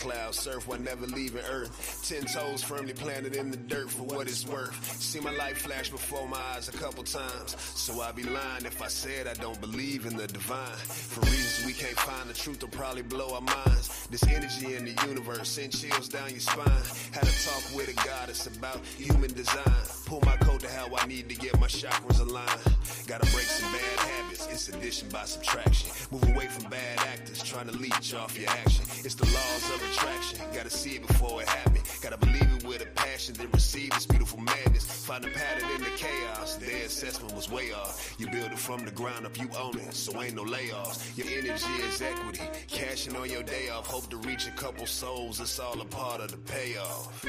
clouds, surf while never leaving Earth. 10 toes firmly planted in the dirt for what it's worth. See my life flash before my eyes a couple times, so I'd be lying if I said I don't believe in the divine. For reasons we can't find, the truth will probably blow our minds. This energy in the universe send chills down your spine. Had a talk with a goddess about human design. Pull my coat to how I need to get my chakras aligned. Gotta break some bad habits, it's addition by subtraction. Move away from bad actors, trying to leech off your action. It's the laws of attraction, gotta see it before it happens. Gotta believe it with a passion, then receive this beautiful madness. Find a pattern in the chaos, their assessment was way off. You build it from the ground up, you own it, so ain't no layoffs. Your energy is equity, cashing on your day off. Hope to reach a couple souls, it's all a part of the payoff.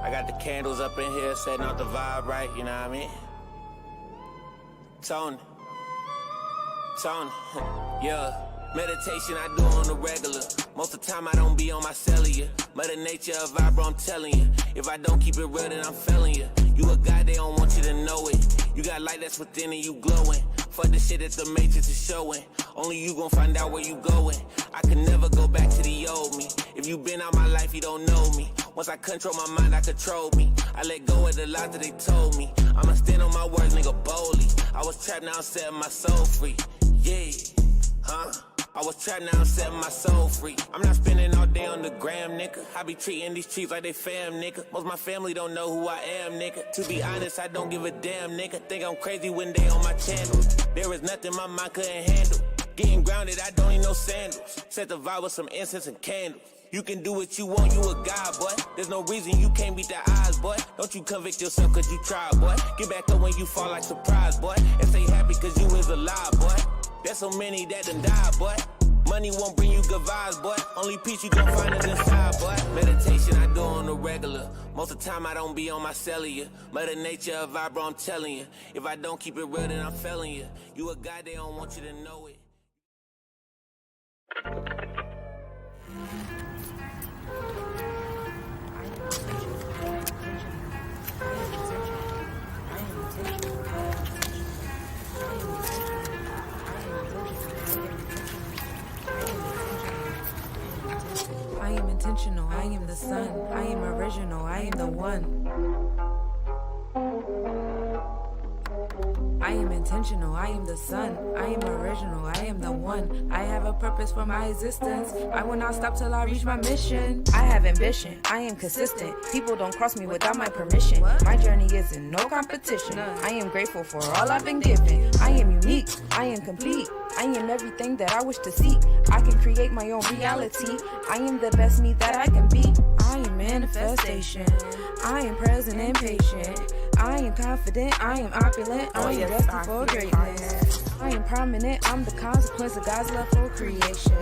I got the candles up in here, setting off the vibe right, you know what I mean? Tony, yeah. Meditation I do on the regular. Most of the time I don't be on my cellular. Mother nature a vibro, I'm telling you. If I don't keep it real, then I'm failing you. You a guy, they don't want you to know it. You got light that's within and you glowing. Fuck the shit that the matrix is showing. Only you gon' find out where you going. I can never go back to the old me. If you been out my life, you don't know me. Once I control my mind, I control me. I let go of the lies that they told me. I'ma stand on my words, nigga, boldly. I was trapped, now I'm setting my soul free. Yeah, huh? I was trapped, now I'm setting my soul free. I'm not spending all day on the gram, nigga. I be treating these streets like they fam, nigga. Most of my family don't know who I am, nigga. To be honest, I don't give a damn, nigga. Think I'm crazy when they on my channel. There was nothing my mind couldn't handle. Getting grounded, I don't need no sandals. Set the vibe with some incense and candles. You can do what you want, you a god, boy. There's no reason you can't beat the odds, boy. Don't you convict yourself cause you tried, boy. Get back up when you fall like surprise, boy. And stay happy cause you is alive, boy. There's so many that done died, boy. Money won't bring you good vibes, boy. Only peace you gon' find is inside, boy. Meditation I do on the regular. Most of the time I don't be on my cellular. Mother nature a vibro, I'm telling you. If I don't keep it real, then I'm failing you. You a guy, they don't want you to know it. I am intentional, I am the sun, I am original, I am the one. I am intentional, I am the sun, I am original, I am the one. I have a purpose for my existence, I will not stop till I reach my mission. I have ambition, I am consistent, people don't cross me without my permission. My journey is in no competition, I am grateful for all I've been given. I am unique, I am complete, I am everything that I wish to see. I can create my own reality, I am the best me that I can be. I am manifestation, I am present and patient. I am confident, I am opulent, I am destined for greatness. I am prominent, I'm the consequence of God's love for creation.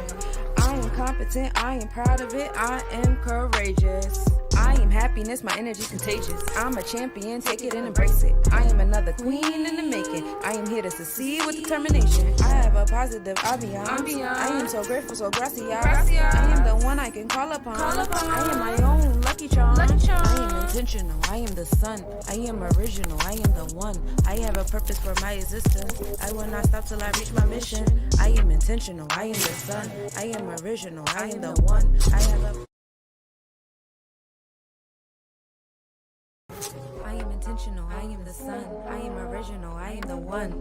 I am competent, I am proud of it, I am courageous. I am happiness, my energy contagious. I'm a champion, take it and embrace it. I am another queen in the making. I am here to succeed with determination. I have a positive ambiance. I am so grateful, so gracias. I am the one I can call upon. I am my own lucky charm. I am intentional, I am the sun. I am original, I am the one. I have a purpose for my existence. I will not stop till I reach my mission. I am intentional, I am the sun. I am original, I am the one. I am intentional, I am the sun. I am original, I am the one.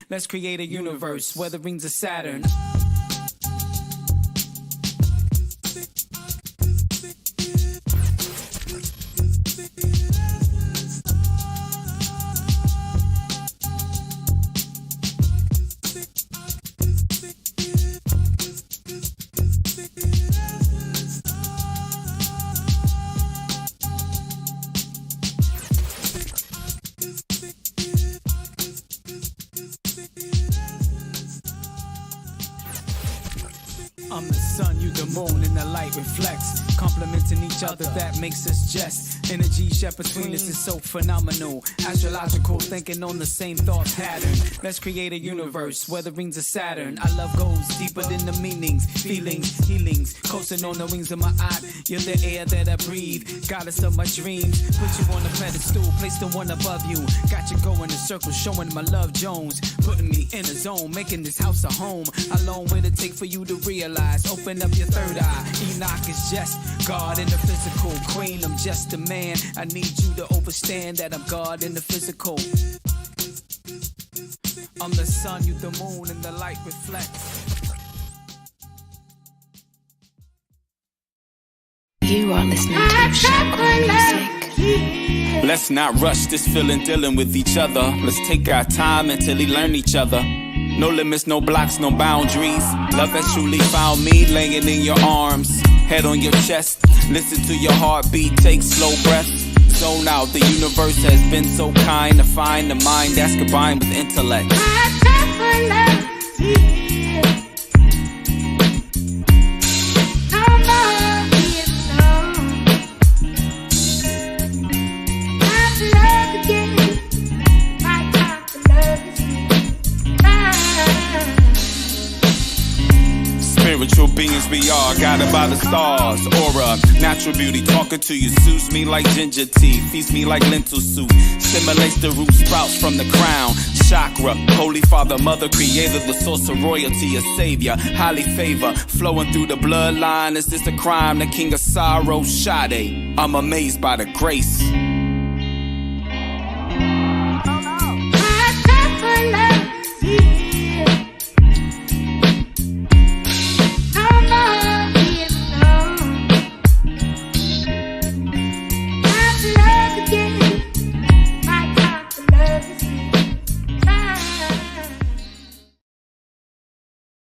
Let's create a universe where the rings of Saturn. I'm the sun, you the moon, and the light reflects. Complementing each other, that makes us just. Energy shared between us is so phenomenal. Astrological, thinking on the same thought pattern. Let's create a universe, where the rings of Saturn. Our love goes deeper than the meanings, feelings, healings. Coasting on the wings of my eye, you're the air that I breathe. Goddess of my dreams, put you on a pedestal, place the one above you. Got you going in circles, showing my love Jones. Putting me in a zone, making this house a home. How long will it take for you to realize? Open up your third eye. Enoch is just God in the physical. Queen, I'm just a man. I need you to understand that I'm God in the physical. I'm the sun, you the moon, and the light reflects. You are listening to Chakra Music. Let's not rush this feeling, dealing with each other. Let's take our time until we learn each other. No limits, no blocks, no boundaries. Love has truly found me, laying in your arms. Head on your chest, listen to your heartbeat, take slow breaths. Zone out, the universe has been so kind to find the mind that's combined with intellect. Spiritual beings we are, guided by the stars. Aura, natural beauty, talking to you soothes me like ginger tea, feeds me like lentil soup, stimulates the root sprouts from the crown. Chakra, Holy Father, Mother, Creator, the source of royalty, a savior, highly favored, flowing through the bloodline. Is this a crime? The king of sorrow, Sade. I'm amazed by the grace.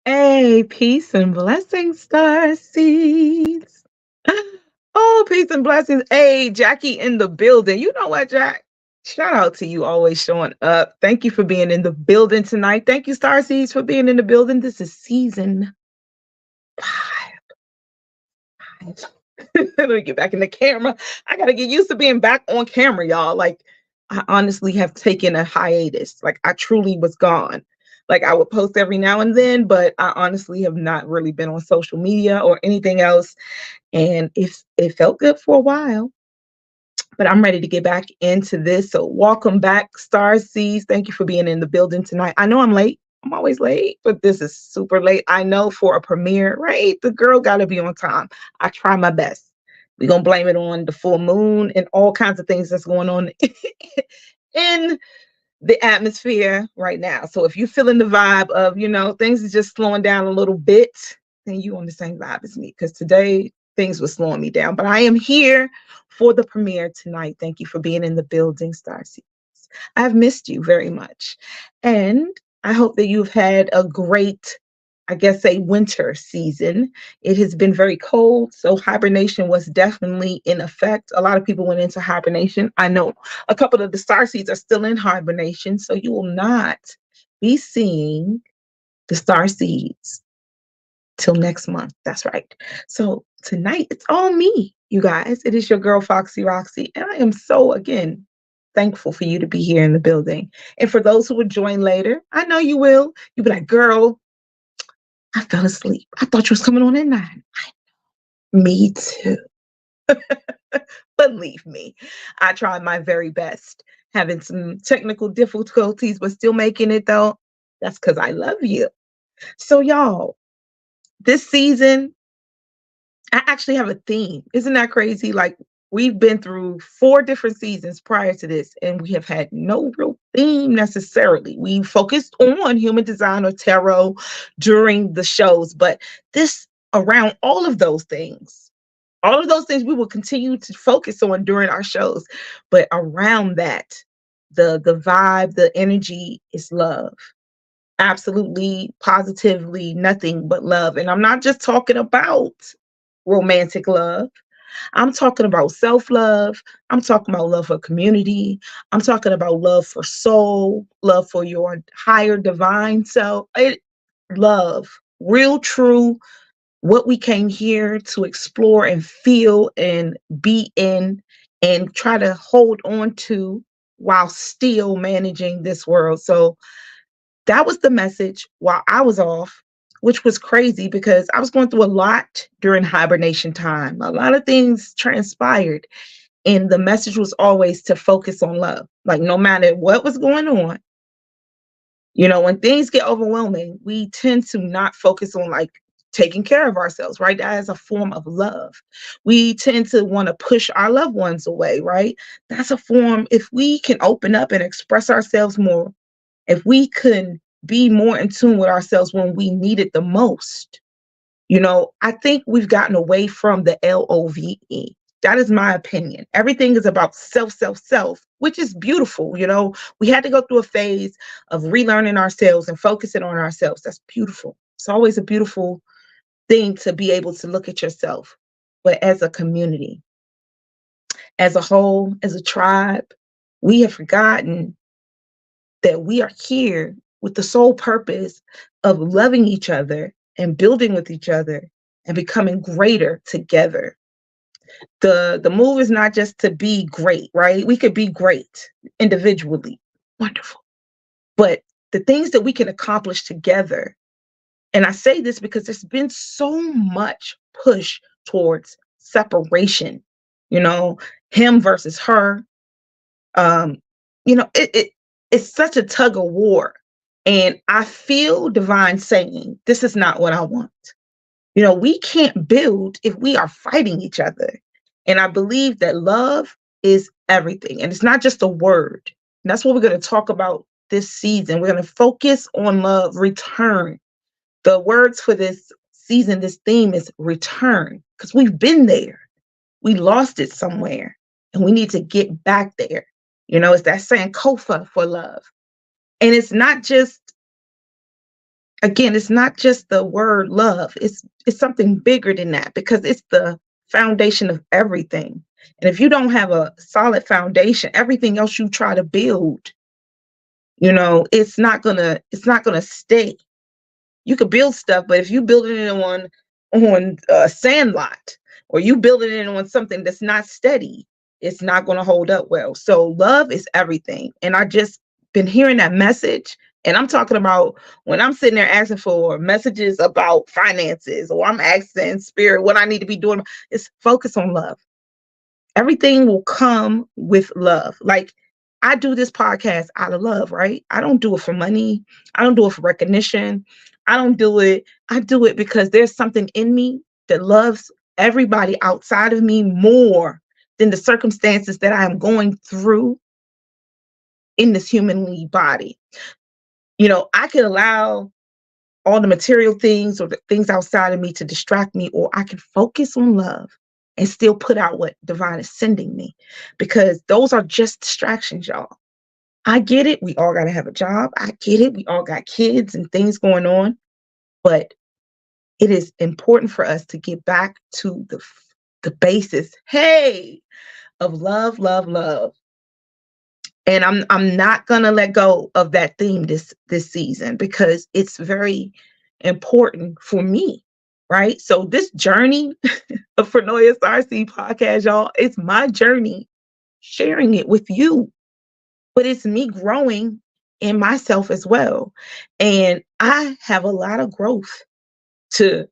Hey, peace and blessings, star seeds. Oh, peace and blessings. Hey, Jackie in the building. You know what, Jack? Shout out to you always showing up. Thank you for being in the building tonight. Thank you, star seeds, for being in the building. This is season 5. Let me get back in the camera. I got to get used to being back on camera, y'all. Like, I honestly have taken a hiatus. Like, I truly was gone. Like, I would post every now and then, but I honestly have not really been on social media or anything else. And it felt good for a while, but I'm ready to get back into this. So welcome back, Star Seeds. Thank you for being in the building tonight. I know I'm late. I'm always late, but this is super late. I know for a premiere, right? The girl got to be on time. I try my best. We're going to blame it on the full moon and all kinds of things that's going on in the atmosphere right now. So if you're feeling the vibe of, things are just slowing down a little bit, then you on the same vibe as me, because today things were slowing me down. But I am here for the premiere tonight. Thank you for being in the building, Starseeds. I've missed you very much. And I hope that you've had a great, a winter season. It has been very cold, so hibernation was definitely in effect. A lot of people went into hibernation. I know a couple of the starseeds are still in hibernation, so you will not be seeing the starseeds till next month. That's right. So tonight, it's all me, you guys. It is your girl, Foxy Roxy, and I am so, again, thankful for you to be here in the building. And for those who would join later, I know you will. You'll be like, girl, I fell asleep. I thought you was coming on at 9. Me too. Believe me, I tried my very best. Having some technical difficulties, but still making it though. That's because I love you. So y'all, this season, I actually have a theme. Isn't that crazy? Like, we've been through 4 different seasons prior to this, and we have had no real theme necessarily. We focused on human design or tarot during the shows, but this, around all of those things we will continue to focus on during our shows. But around that, the vibe, the energy is love. Absolutely, positively, nothing but love. And I'm not just talking about romantic love. I'm talking about self-love. I'm talking about love for community. I'm talking about love for soul, love for your higher divine self. Love, real, true, what we came here to explore and feel and be in and try to hold on to while still managing this world. So that was the message while I was off, which was crazy because I was going through a lot during hibernation time. A lot of things transpired, and the message was always to focus on love. Like, no matter what was going on, when things get overwhelming, we tend to not focus on like taking care of ourselves, right? That is a form of love. We tend to want to push our loved ones away, right? That's a form. If we can open up and express ourselves more, if we can be more in tune with ourselves when we need it the most, I think we've gotten away from the LOVE. That is my opinion. Everything is about self, self, self, which is beautiful. We had to go through a phase of relearning ourselves and focusing on ourselves. That's beautiful. It's always a beautiful thing to be able to look at yourself. But as a community, as a whole, as a tribe, we have forgotten that we are here with the sole purpose of loving each other and building with each other and becoming greater together. The move is not just to be great, right? We could be great individually, wonderful. But the things that we can accomplish together, and I say this because there's been so much push towards separation, him versus her. It's such a tug of war. And I feel divine saying, this is not what I want. We can't build if we are fighting each other. And I believe that love is everything. And it's not just a word. And that's what we're going to talk about this season. We're going to focus on love, return. The words for this season, this theme is return, because we've been there. We lost it somewhere and we need to get back there. It's that saying Kofa for love. And it's not just the word love. It's something bigger than that, because it's the foundation of everything. And if you don't have a solid foundation, everything else you try to build, it's not gonna stay. You could build stuff, but if you build it on a sand lot, or you build it on something that's not steady, it's not going to hold up well. So love is everything. And I just been hearing that message. And I'm talking about when I'm sitting there asking for messages about finances, or I'm asking spirit what I need to be doing, it's focus on love. Everything will come with love. Like, I do this podcast out of love, right? I don't do it for money. I don't do it for recognition. I do it because there's something in me that loves everybody outside of me more than the circumstances that I am going through in this humanly body. I could allow all the material things or the things outside of me to distract me, or I can focus on love and still put out what divine is sending me, because those are just distractions, y'all. I get it. We all got to have a job. I get it. We all got kids and things going on, but it is important for us to get back to the basis, of love, love, love. And I'm not gonna let go of that theme this season, because it's very important for me, right? So this journey of Pronoia Starseed podcast, y'all, it's my journey, sharing it with you, but it's me growing in myself as well. And I have a lot of growth to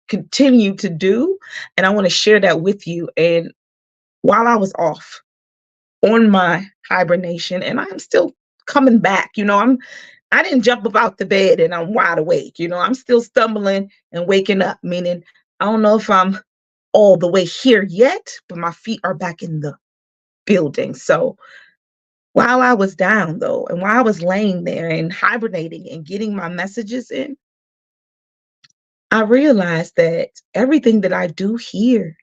continue to do, and I want to share that with you. And while I was off on my hibernation, and I'm still coming back, I didn't jump up out the bed and I'm wide awake. I'm still stumbling and waking up, meaning I don't know if I'm all the way here yet, but my feet are back in the building. So while I was down though, and while I was laying there and hibernating and getting my messages in, I realized that everything that I do here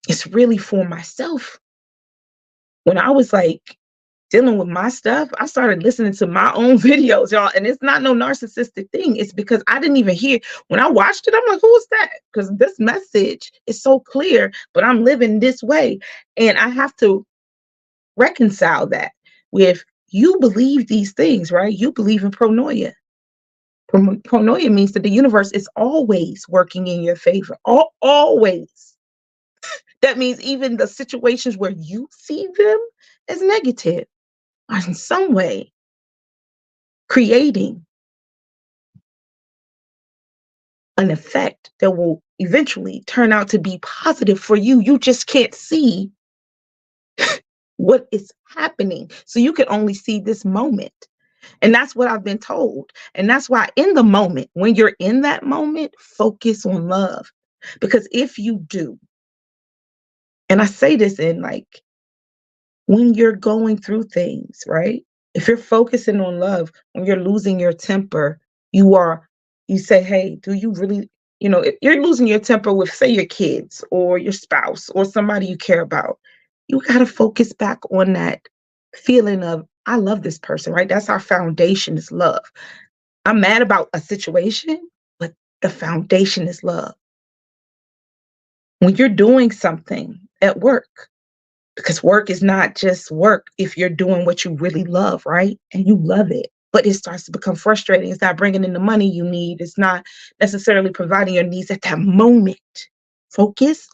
is really for myself. When I was like dealing with my stuff, I started listening to my own videos, y'all. And it's not no narcissistic thing. It's because I didn't even hear. When I watched it, I'm like, who is that? Because this message is so clear, but I'm living this way. And I have to reconcile that with, you believe these things, right? You believe in pronoia. Pronoia means that the universe is always working in your favor. Always. That means even the situations where you see them as negative are in some way creating an effect that will eventually turn out to be positive for you. You just can't see what is happening. So you can only see this moment. And that's what I've been told. And that's why in the moment, when you're in that moment, focus on love. Because if you do, and I say this in like when you're going through things, right? If you're focusing on love, when you're losing your temper, you say, hey, do you really, if you're losing your temper with, say, your kids or your spouse or somebody you care about, you got to focus back on that feeling of, I love this person, right? That's our foundation is love. I'm mad about a situation, but the foundation is love. When you're doing something at work, because work is not just work if you're doing what you really love, right? And you love it, but it starts to become frustrating. It's not bringing in the money you need. It's not necessarily providing your needs at that moment. Focus,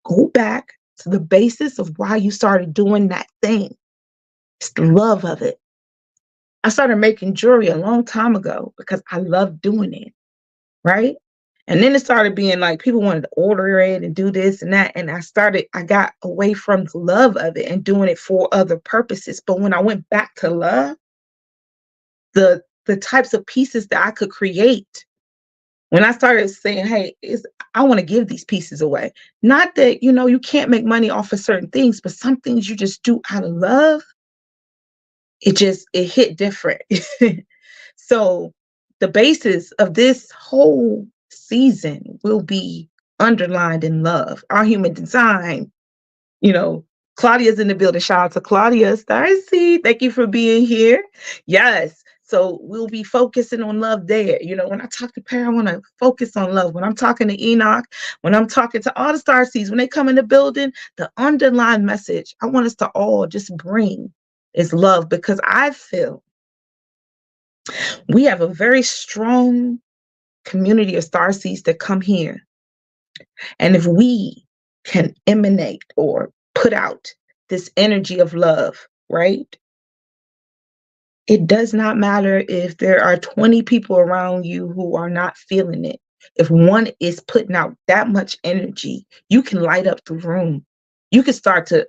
go back to the basis of why you started doing that thing. It's the love of it. I started making jewelry a long time ago because I loved doing it, right? And then it started being like people wanted to order it and do this and that. And I got away from the love of it and doing it for other purposes. But when I went back to love, the types of pieces that I could create, when I started saying, hey, I want to give these pieces away. Not that, you can't make money off of certain things, but some things you just do out of love, it hit different. So the basis of this whole season will be underlined in love. Our human design, Claudia's in the building. Shout out to Claudia Starseed. Thank you for being here. Yes. So we'll be focusing on love there. When I talk to Perry, I want to focus on love. When I'm talking to Enoch, when I'm talking to all the Starseeds, when they come in the building, the underlying message I want us to all just bring is love, because I feel we have a very strong community of starseeds that come here. And if we can emanate or put out this energy of love, right? It does not matter if there are 20 people around you who are not feeling it. If one is putting out that much energy, you can light up the room. You can start to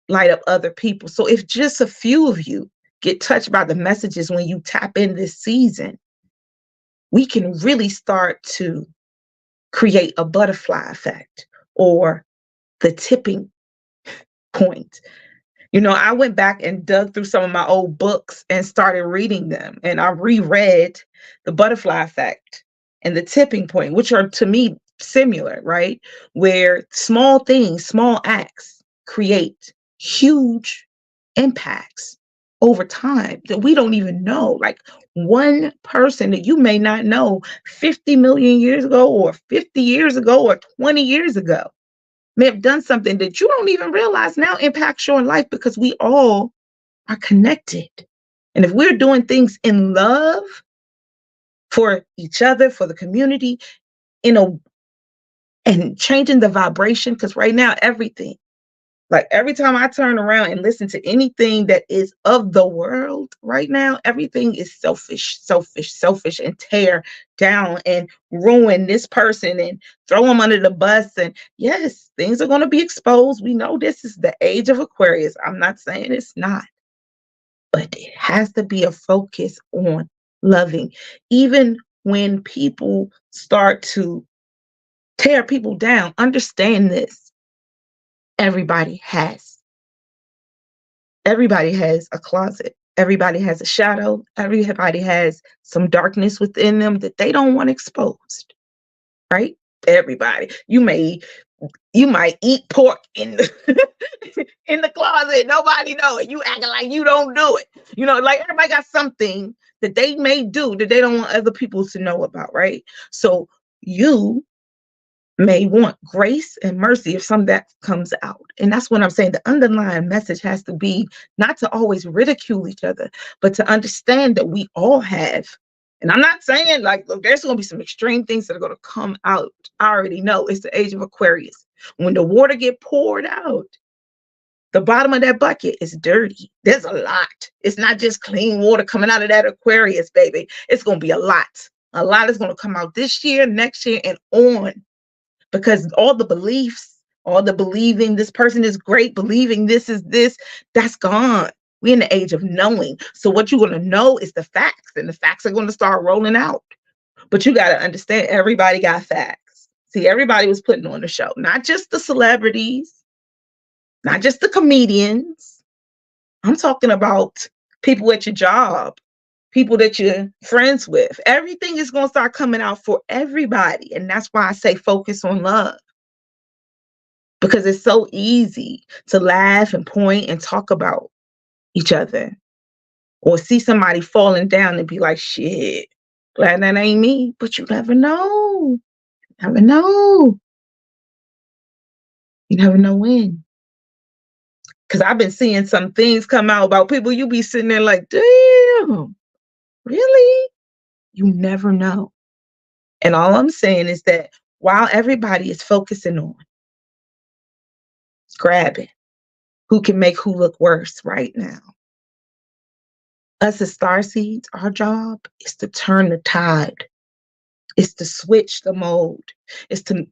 light up other people. So if just a few of you get touched by the messages when you tap in this season, we can really start to create a butterfly effect or the tipping point. I went back and dug through some of my old books and started reading them. And I reread the butterfly effect and the tipping point, which are to me similar, right? Where small things, small acts create huge impacts over time that we don't even know. Like one person that you may not know 50 million years ago or 50 years ago or 20 years ago may have done something that you don't even realize now impacts your life, because we all are connected. And if we're doing things in love for each other, for the community, and changing the vibration, because right now everything, like every time I turn around and listen to anything that is of the world right now, everything is selfish, and tear down and ruin this person and throw them under the bus. And yes, things are going to be exposed. We know this is the age of Aquarius. I'm not saying it's not, but it has to be a focus on loving. Even when people start to tear people down, understand this. Everybody has a closet. Everybody has a shadow. Everybody has some darkness within them that they don't want exposed, right? Everybody. You might eat pork in the in the closet. Nobody know it. You acting like you don't do it. Like everybody got something that they may do that they don't want other people to know about, right? So you may want grace and mercy if some of that comes out. And that's what I'm saying. The underlying message has to be not to always ridicule each other, but to understand that we all have And I'm not saying like, look, there's going to be some extreme things that are going to come out. I already know it's the age of Aquarius. When the water get poured out, the bottom of that bucket is dirty. There's a lot. It's not just clean water coming out of that Aquarius, baby. It's going to be a lot. A lot is going to come out this year, next year, and on. Because all the beliefs, all the believing this person is great, believing this is this, that's gone. We're in the age of knowing. So what you're going to know is the facts, and the facts are going to start rolling out. But you got to understand, everybody got facts. See, everybody was putting on the show, not just the celebrities, not just the comedians. I'm talking about people at your job, people that you're friends with. Everything is going to start coming out for everybody. And that's why I say focus on love. Because it's so easy to laugh and point and talk about each other. Or see somebody falling down and be like, shit, glad that ain't me. But you never know. You never know. You never know when. Because I've been seeing some things come out about people, you be sitting there like, damn, really? You never know. And all I'm saying is that while everybody is focusing on grabbing who can make who look worse right now, us as starseeds, our job is to turn the tide. It's to switch the mode. It's to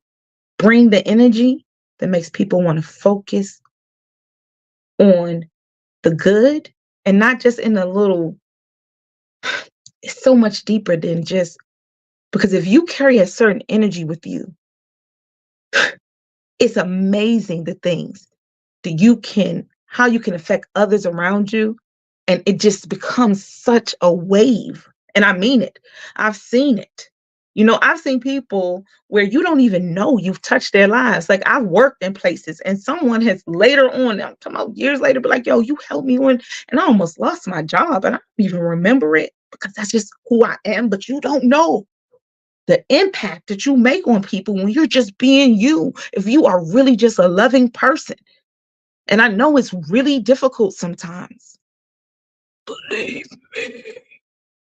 bring the energy that makes people want to focus on the good, and not just in a little, it's so much deeper than just, because if you carry a certain energy with you, it's amazing the things that you can, how you can affect others around you. And it just becomes such a wave. And I mean it. I've seen it. You know, I've seen people where you don't even know you've touched their lives. Like, I've worked in places and someone has later on, I'm talking about years later, be like, yo, you helped me on, and I almost lost my job and I don't even remember it because that's just who I am. But you don't know the impact that you make on people when you're just being you, if you are really just a loving person. And I know it's really difficult sometimes. Believe me.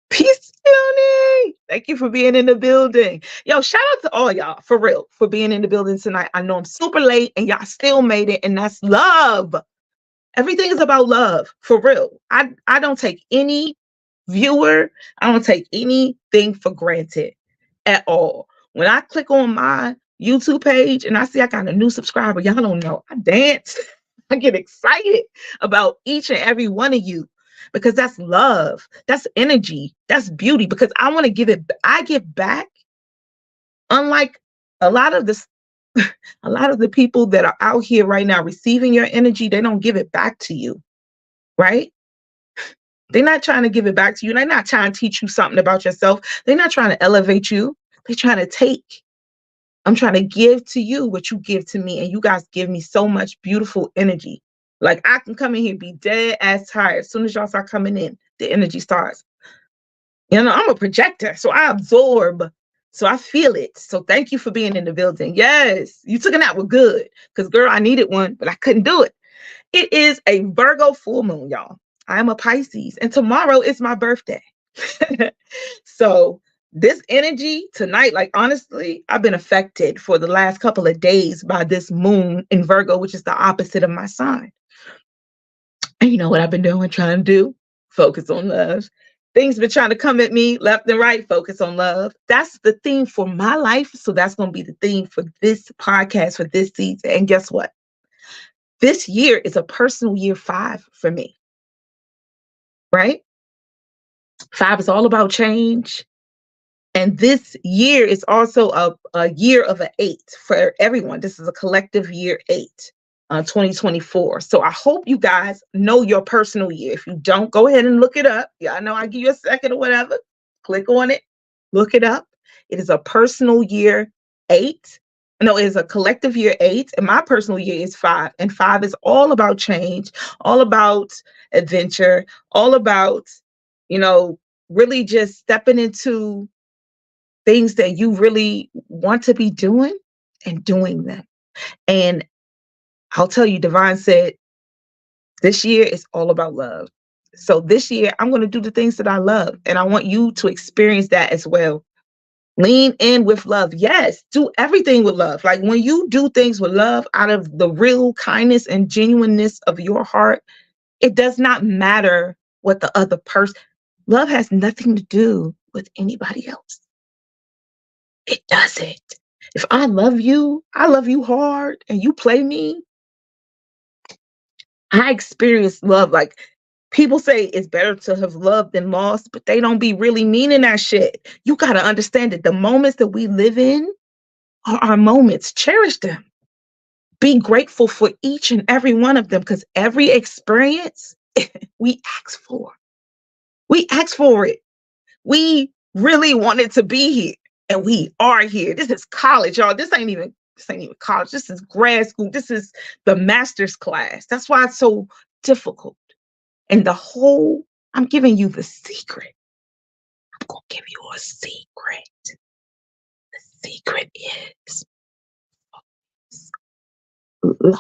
Peace, Tony. Thank you for being in the building. Yo, shout out to all y'all, for real, for being in the building tonight. I know I'm super late and y'all still made it, and that's love. Everything is about love, for real. I don't take any viewer, I don't take anything for granted at all. When I click on my YouTube page and I see I got a new subscriber, y'all don't know, I dance. I get excited about each and every one of you. Because that's love, that's energy, that's beauty. Because I want to give it, I give back. Unlike a lot of this, a lot of the people that are out here right now receiving your energy, they don't give it back to you, right? They're not trying to give it back to you. They're not trying to teach you something about yourself. They're not trying to elevate you. They're trying to take. I'm trying to give to you what you give to me, and you guys give me so much beautiful energy. Like, I can come in here, be dead ass tired. As soon as y'all start coming in, the energy starts. You know, I'm a projector, so I absorb. So I feel it. So thank you for being in the building. Yes, you took a nap. We're good. Because, girl, I needed one, but I couldn't do it. It is a Virgo full moon, y'all. I am a Pisces, and tomorrow is my birthday. So this energy tonight, like, honestly, I've been affected for the last couple of days by this moon in Virgo, which is the opposite of my sign. And you know what I've been doing, trying to do? Focus on love. Things been trying to come at me left and right, focus on love. That's the theme for my life. So that's going to be the theme for this podcast, for this season. And guess what? This year is a personal year 5 for me, right? 5 is all about change. And this year is also a year of an 8 for everyone. This is a collective year 8. 2024. So I hope you guys know your personal year. If you don't, go ahead and look it up. Yeah, I know I give you a second or whatever. Click on it, look it up. It is a personal year 8. No, it is a collective year 8, and my personal year is 5. And 5 is all about change, all about adventure, all about, you know, really just stepping into things that you really want to be doing and doing them. And I'll tell you, Divine said, this year is all about love. So this year, I'm going to do the things that I love. And I want you to experience that as well. Lean in with love. Yes, do everything with love. Like when you do things with love out of the real kindness and genuineness of your heart, it does not matter what the other person, love has nothing to do with anybody else. It doesn't. If I love you hard and you play me, I experience love. Like people say it's better to have loved than lost, but they don't be really meaning that shit. You got to understand that the moments that we live in are our moments. Cherish them. Be grateful for each and every one of them because every experience we ask for. We ask for it. We really wanted to be here and we are here. This is college, y'all. This ain't even college. This is grad school. This is the master's class. That's why it's so difficult. And I'm giving you the secret. I'm going to give you a secret. The secret is love.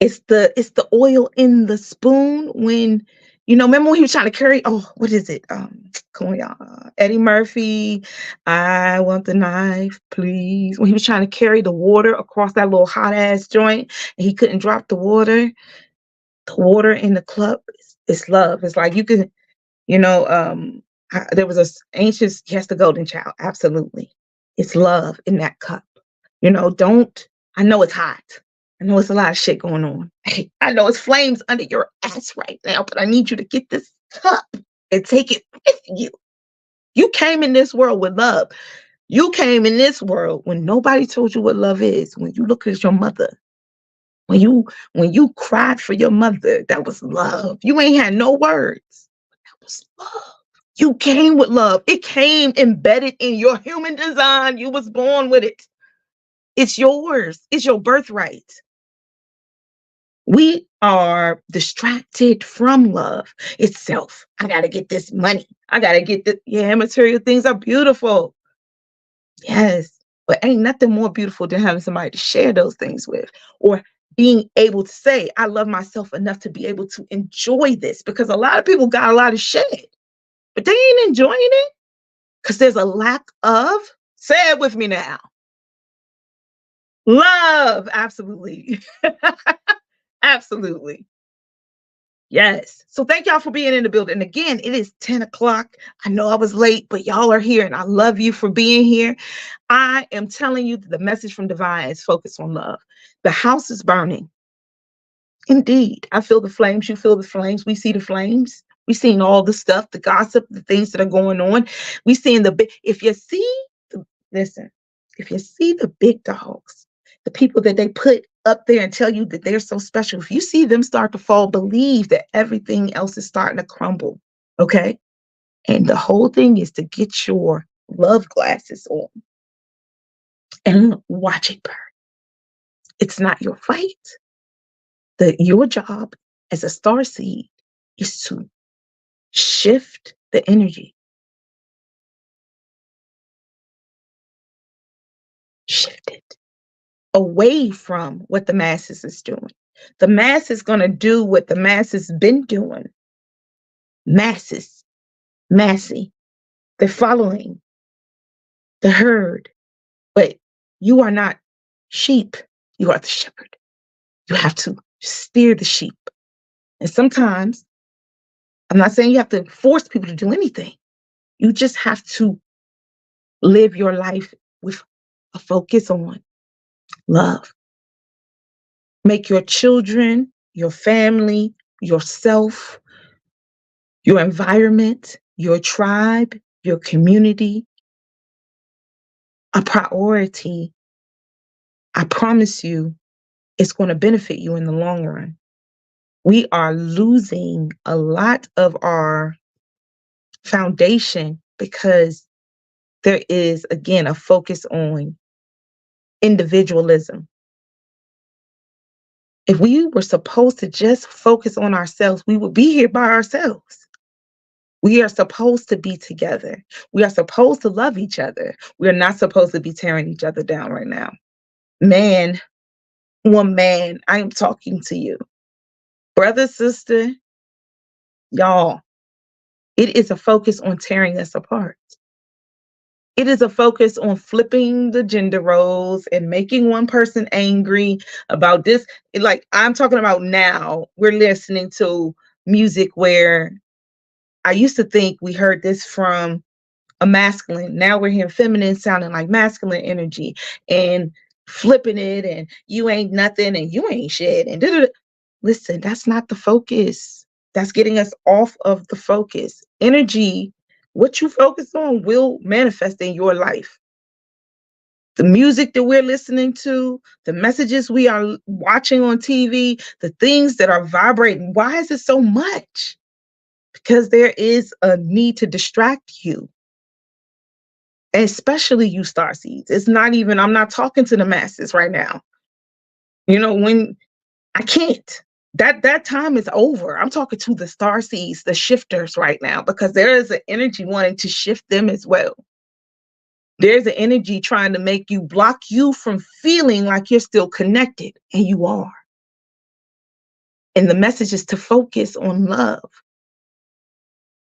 It's the oil in the spoon when, remember when he was trying to carry, what is it? Come on, y'all. Eddie Murphy, I want the knife, please. When he was trying to carry the water across that little hot ass joint and he couldn't drop the water in the cup is love. It's like you can, there was yes, the golden child. Absolutely. It's love in that cup. I know it's hot. I know it's a lot of shit going on. Hey, I know it's flames under your ass right now, but I need you to get this cup and take it with you. You came in this world with love. You came in this world when nobody told you what love is. When you look at your mother, when you cried for your mother, that was love. You ain't had no words. That was love. You came with love. It came embedded in your human design. You was born with it. It's yours. It's your birthright. We are distracted from love itself. I got to get this money. I got to get this. Yeah, material things are beautiful. Yes, but ain't nothing more beautiful than having somebody to share those things with or being able to say, I love myself enough to be able to enjoy this, because a lot of people got a lot of shit, but they ain't enjoying it because there's a lack of, say it with me now, love. Absolutely. Absolutely. Yes. So thank y'all for being in the building. And again, it is 10 o'clock. I know I was late, but y'all are here and I love you for being here. I am telling you that the message from Divine is focused on love. The house is burning. Indeed. I feel the flames. You feel the flames. We see the flames. We've seen all the stuff, the gossip, the things that are going on. We seeing if you see the big dogs, the people that they put up there and tell you that they're so special, if you see them start to fall, believe that everything else is starting to crumble. Okay. And the whole thing is to get your love glasses on and watch it burn. It's not your fight. Your job as a starseed is to shift the energy. Shift it away from what the masses is doing. The mass is going to do what the masses been doing. Massy. They're following the herd. But you are not sheep. You are the shepherd. You have to steer the sheep. And sometimes, I'm not saying you have to force people to do anything. You just have to live your life with a focus on love. Make your children, your family, yourself, your environment, your tribe, your community a priority. I promise you, it's going to benefit you in the long run. We are losing a lot of our foundation because there is, again, a focus on individualism. If we were supposed to just focus on ourselves, we would be here by ourselves. We are supposed to be together. We are supposed to love each other. We are not supposed to be tearing each other down right now. Man, woman, I am talking to you. Brother, sister, Y'all, it is a focus on tearing us apart. It is a focus on flipping the gender roles and making one person angry about this. Like, I'm talking about now, we're listening to music where I used to think we heard this from a masculine. Now we're hearing feminine sounding like masculine energy and flipping it, and you ain't nothing and you ain't shit. And da-da-da. Listen, that's not the focus. That's getting us off of the focus. Energy, what you focus on will manifest in your life. The music that we're listening to, the messages we are watching on TV, the things that are vibrating. Why is it so much? Because there is a need to distract you, especially you starseeds. It's not even, I'm not talking to the masses right now. You know, when I can't, that time is over. I'm talking to the starseeds, the shifters right now, because there is an energy wanting to shift them as well. There's an energy trying to make you block you from feeling like you're still connected, and you are. And the message is to focus on love.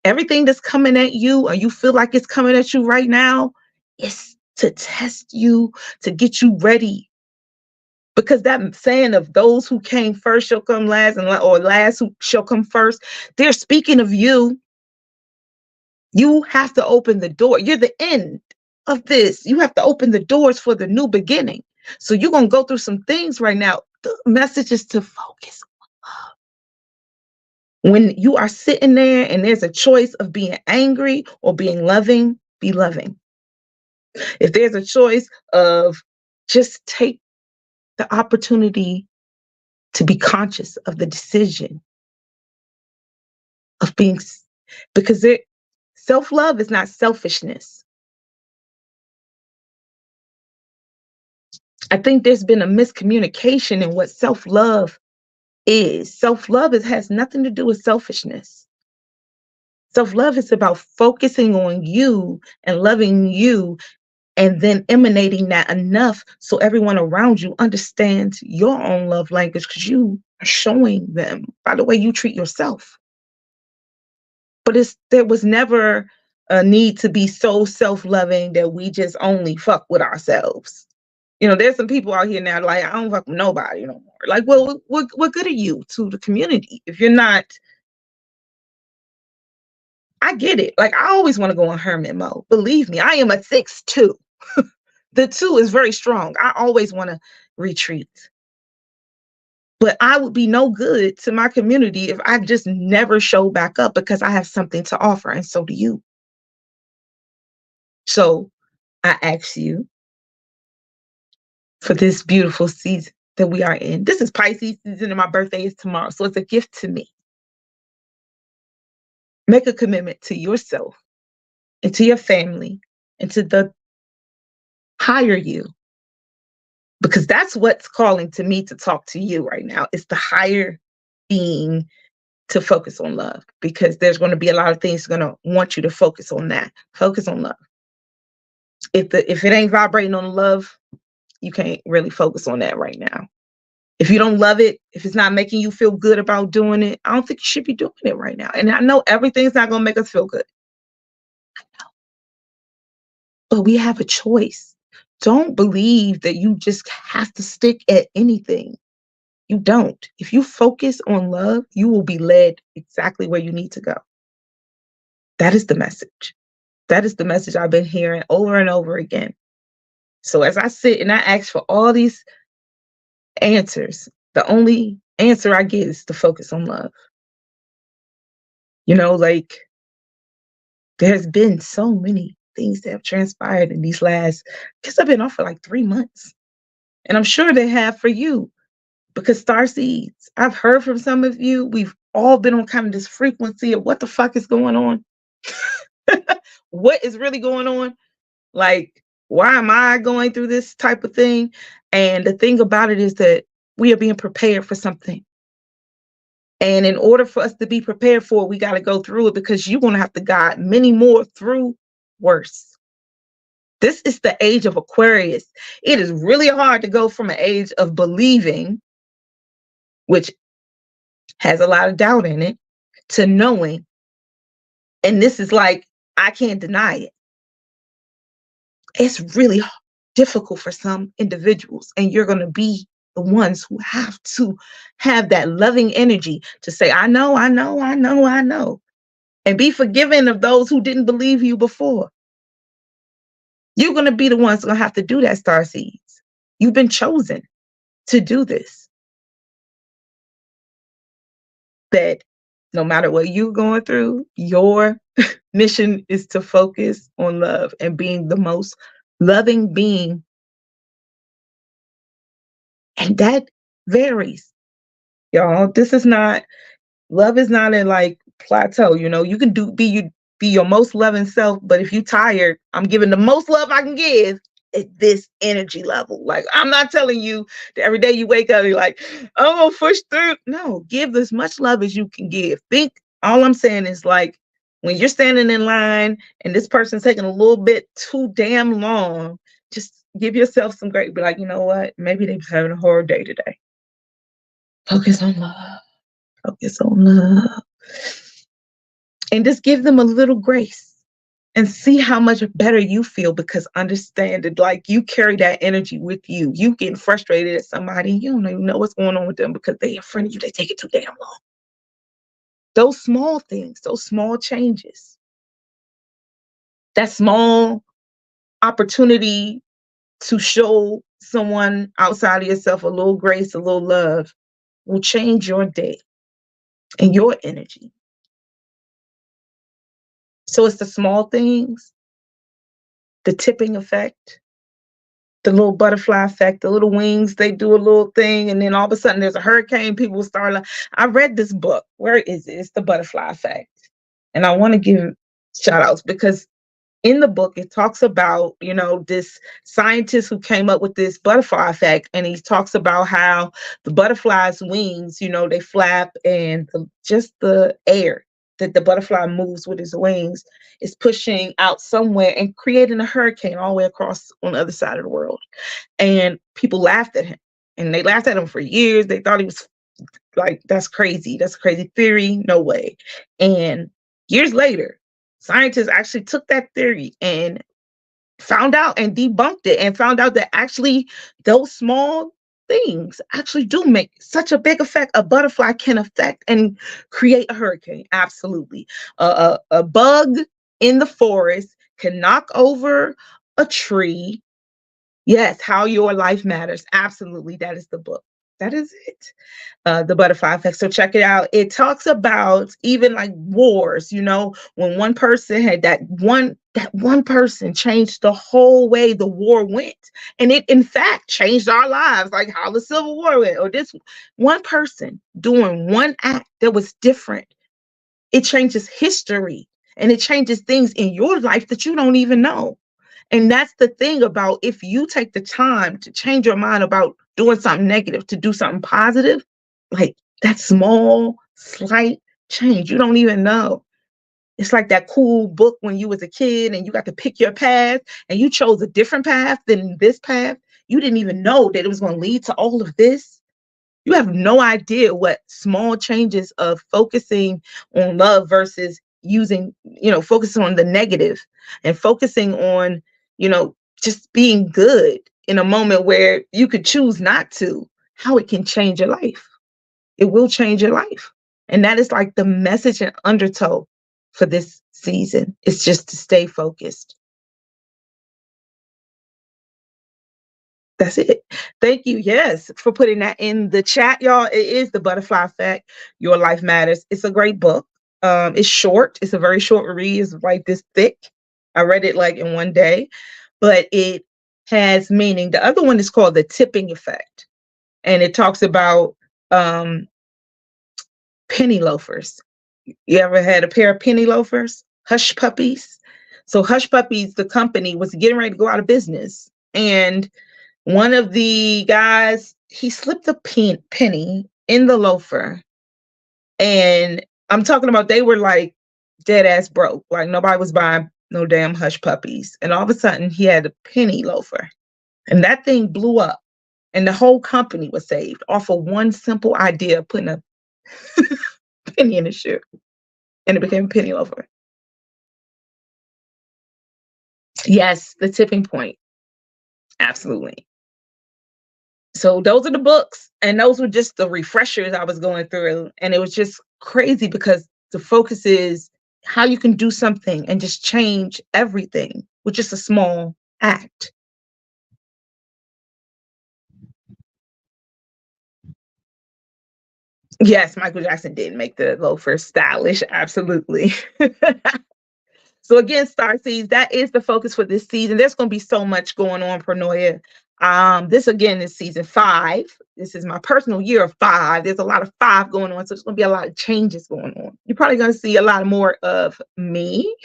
Everything that's coming at you, or you feel like it's coming at you right now, is to test you, to get you ready. Because that saying of those who came first shall come last, or last who shall come first, they're speaking of you. You have to open the door. You're the end of this. You have to open the doors for the new beginning. So you're going to go through some things right now. The message is to focus on love. When you are sitting there and there's a choice of being angry or being loving, be loving. If there's a choice of just take the opportunity to be conscious of the decision of being, because self-love is not selfishness. I think there's been a miscommunication in what self-love is. Self-love has nothing to do with selfishness. Self-love is about focusing on you and loving you, and then emanating that enough so everyone around you understands your own love language, because you are showing them by the way you treat yourself. But there was never a need to be so self-loving that we just only fuck with ourselves. You know, there's some people out here now like, I don't fuck with nobody no more. Like, well, what good are you to the community if you're not? I get it. Like, I always want to go on hermit mode. Believe me, I am a 6'2". The 2 is very strong. I always want to retreat. But I would be no good to my community if I just never show back up, because I have something to offer, and so do you. So I ask you, for this beautiful season that we are in. This is Pisces season and my birthday is tomorrow. So it's a gift to me. Make a commitment to yourself and to your family and to the higher you. Because that's what's calling to me to talk to you right now. It's the higher being, to focus on love. Because there's going to be a lot of things going to want you to focus on that. Focus on love. If it ain't vibrating on love, you can't really focus on that right now. If you don't love it, if it's not making you feel good about doing it, I don't think you should be doing it right now. And I know everything's not going to make us feel good. I know. But we have a choice. Don't believe that you just have to stick at anything. You don't. If you focus on love, you will be led exactly where you need to go. That is the message. That is the message I've been hearing over and over again. So as I sit and I ask for all these answers, the only answer I get is to focus on love. You know, like, there's been so many things that have transpired in these last, because I've been off for like 3 months. And I'm sure they have for you, because Starseeds, I've heard from some of you, we've all been on kind of this frequency of what the fuck is going on? What is really going on? Like, why am I going through this type of thing? And the thing about it is that we are being prepared for something. And in order for us to be prepared for it, we got to go through it, because you're going to have to guide many more through worse. This is the age of Aquarius. It is really hard to go from an age of believing, which has a lot of doubt in it, to knowing, and this is like, I can't deny it. It's really difficult for some individuals, and you're going to be the ones who have to have that loving energy to say, I know, I know, I know, I know, and be forgiving of those who didn't believe you before. You're going to be the ones who have to do that, star seeds. You've been chosen to do this. That no matter what you're going through, your mission is to focus on love and being the most loving being. And that varies, y'all. This is not, love is not a like plateau. You know, you can be your most loving self, but if you're tired, I'm giving the most love I can give at this energy level. Like, I'm not telling you that every day you wake up, you're like, I'm gonna push through. No, give as much love as you can give. All I'm saying is, like, when you're standing in line and this person's taking a little bit too damn long, just give yourself some grace. Be like, you know what? Maybe they're having a hard day today. Focus on love. Focus on love. And just give them a little grace and see how much better you feel, because understand that, like, you carry that energy with you. You getting frustrated at somebody, you don't even know what's going on with them because they in front of you, they take it too damn long. Those small things, those small changes, that small opportunity to show someone outside of yourself a little grace, a little love, will change your day and your energy. So it's the small things, the tipping effect, the little butterfly effect, the little wings, they do a little thing, and then all of a sudden there's a hurricane, people start like, I read this book. Where is it? It's The Butterfly Effect. And I want to give shout outs because in the book, it talks about, this scientist who came up with this butterfly effect. And he talks about how the butterfly's wings, they flap, and just the air that the butterfly moves with his wings is pushing out somewhere and creating a hurricane all the way across on the other side of the world. And people laughed at him, and they laughed at him for years. They thought he was like, that's crazy. That's a crazy theory. No way. And years later, scientists actually took that theory and found out and debunked it, and found out that actually those small things actually do make such a big effect. A butterfly can affect and create a hurricane. Absolutely. A bug in the forest can knock over a tree. Yes, How Your Life Matters. Absolutely. That is the book. That is it. The Butterfly Effect. So check it out. It talks about even like wars, when one person had that one person changed the whole way the war went. And it in fact changed our lives, like how the Civil War went, or this one person doing one act that was different. It changes history, and it changes things in your life that you don't even know. And that's the thing about, if you take the time to change your mind about doing something negative to do something positive, like that small, slight change, you don't even know. It's like that cool book when you was a kid and you got to pick your path, and you chose a different path than this path. You didn't even know that it was going to lead to all of this. You have no idea what small changes of focusing on love versus focusing on the negative, and focusing on, just being good in a moment where you could choose not to, how it can change your life. It will change your life. And that is like the message and undertow for this season. It's just to stay focused. That's it. Thank you, yes, for putting that in the chat, y'all. It is The Butterfly Effect, Your Life Matters. It's a great book. It's short. It's a very short read. It's like this thick. I read it like in one day, but it has meaning. The other one is called The Tipping Effect, and it talks about penny loafers. You ever had a pair of penny loafers? Hush Puppies. So Hush Puppies, the company, was getting ready to go out of business, and one of the guys, he slipped a penny in the loafer. And I'm talking about, they were like dead ass broke. Like nobody was buying no damn Hush Puppies. And all of a sudden he had a penny loafer. And that thing blew up. And the whole company was saved off of one simple idea of putting a penny in a shoe. and it became a penny loafer. Yes, the tipping point. Absolutely. So those are the books, and those were just the refreshers I was going through. And it was just crazy because the focus is how you can do something and just change everything with just a small act. Yes, Michael Jackson did make the loafers stylish. Absolutely. So again, Star Seeds, that is the focus for this season. There's going to be so much going on, Pronoia. This again is season 5. This is my personal year of 5. There's a lot of 5 going on, so there's going to be a lot of changes going on. You're probably going to see a lot more of me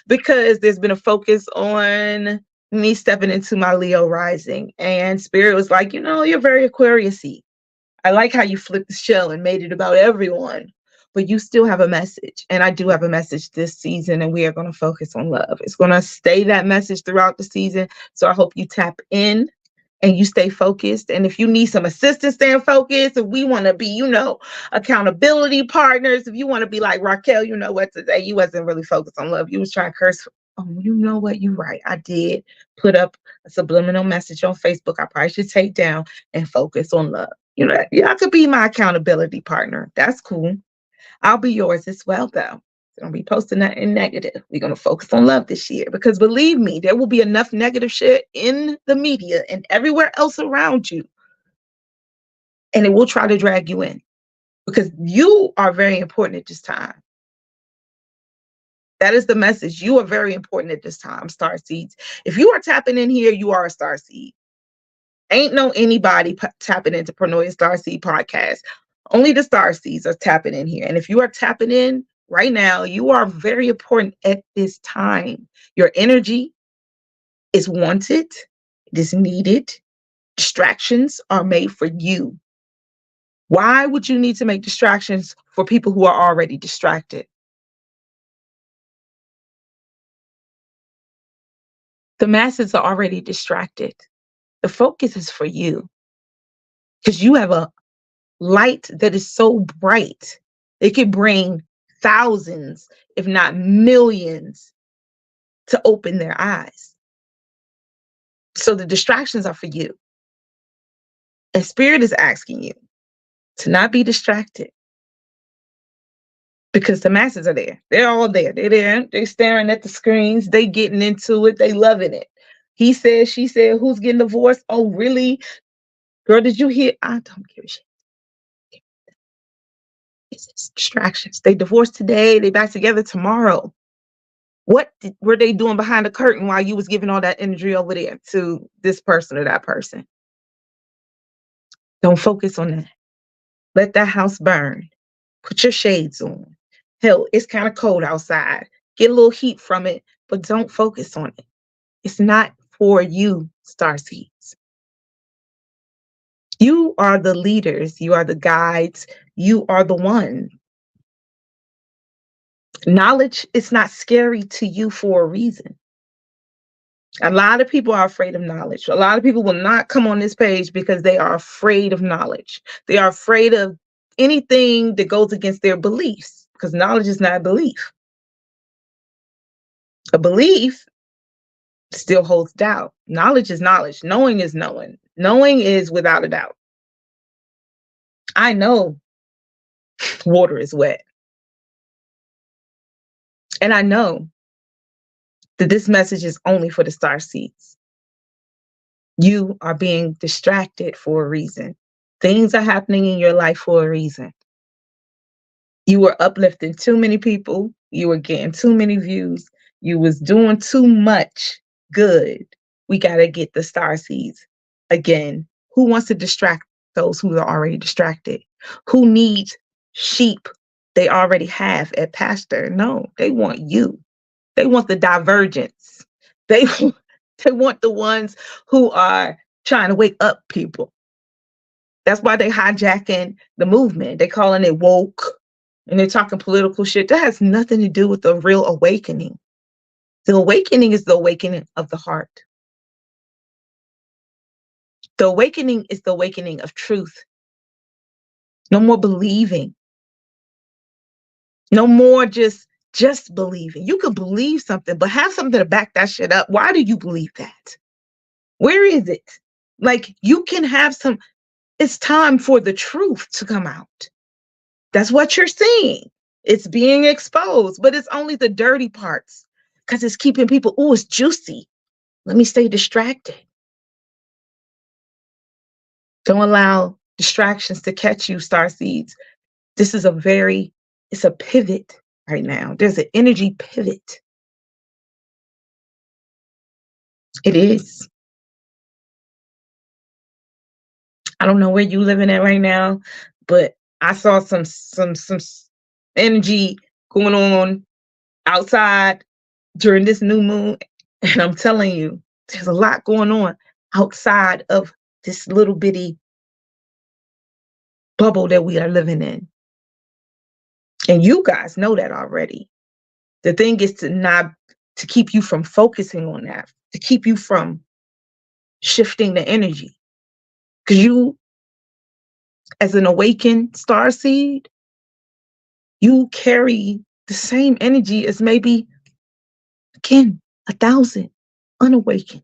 because there's been a focus on me stepping into my Leo rising. And Spirit was like, you're very Aquarius-y. I like how you flipped the shell and made it about everyone, but you still have a message. And I do have a message this season, and we are going to focus on love. It's going to stay that message throughout the season. So I hope you tap in and you stay focused. And if you need some assistance staying focused, if we want to be, accountability partners, if you want to be like Raquel, you know what, today you wasn't really focused on love. You was trying to curse. Oh, you know what? You're right. I did put up a subliminal message on Facebook. I probably should take down and focus on love. Y'all could be my accountability partner. That's cool. I'll be yours as well, though. Don't be posting nothing negative. We're going to focus on love this year because believe me, there will be enough negative shit in the media and everywhere else around you. And it will try to drag you in because you are very important at this time. That is the message. You are very important at this time, Star Seeds. If you are tapping in here, you are a Star Seed. Ain't no anybody tapping into Pronoia Starseed podcast. Only the Starseeds are tapping in here. And if you are tapping in right now, you are very important at this time. Your energy is wanted. It is needed. Distractions are made for you. Why would you need to make distractions for people who are already distracted? The masses are already distracted. The focus is for you because you have a light that is so bright. It could bring thousands, if not millions, to open their eyes. So the distractions are for you. And Spirit is asking you to not be distracted because the masses are there. They're all there. They're there. They're staring at the screens. They getting into it. They loving it. He said, she said, who's getting divorced? Oh, really? Girl, did you hear? I don't give a shit. It's distractions. They divorced today. They back together tomorrow. What were they doing behind the curtain while you was giving all that energy over there to this person or that person? Don't focus on that. Let that house burn. Put your shades on. Hell, it's kind of cold outside. Get a little heat from it, but don't focus on it. It's not for you, Starseeds. You are the leaders. You are the guides. You are the one. Knowledge is not scary to you for a reason. A lot of people are afraid of knowledge. A lot of people will not come on this page because they are afraid of knowledge. They are afraid of anything that goes against their beliefs because knowledge is not a belief. A belief still holds doubt. Knowledge is knowledge. Knowing is knowing. Knowing is without a doubt. I know water is wet. And I know that this message is only for the Starseeds. You are being distracted for a reason. Things are happening in your life for a reason. You were uplifting too many people. You were getting too many views. You was doing too much good. We got to get the Starseeds again. Who wants to distract those who are already distracted? Who needs sheep they already have at pasture? No, they want you. They want the divergence. They want the ones who are trying to wake up people. That's why they hijacking the movement. They calling it woke and they're talking political shit. That has nothing to do with the real awakening. The awakening is the awakening of the heart. The awakening is the awakening of truth. No more believing. No more just believing. You could believe something, but have something to back that shit up. Why do you believe that? Where is it? Like, you can have some, it's time for the truth to come out. That's what you're seeing. It's being exposed, but it's only the dirty parts because it's keeping people, oh, it's juicy. Let me stay distracted. Don't allow distractions to catch you, starseeds. This is it's a pivot right now. There's an energy pivot. It is. I don't know where you living at right now, but I saw some energy going on outside during this new moon. And I'm telling you, there's a lot going on outside of this little bitty bubble that we are living in. And you guys know that already. The thing is to keep you from focusing on that, to keep you from shifting the energy. Because you, as an awakened starseed, you carry the same energy as maybe, again, 1,000 unawakened.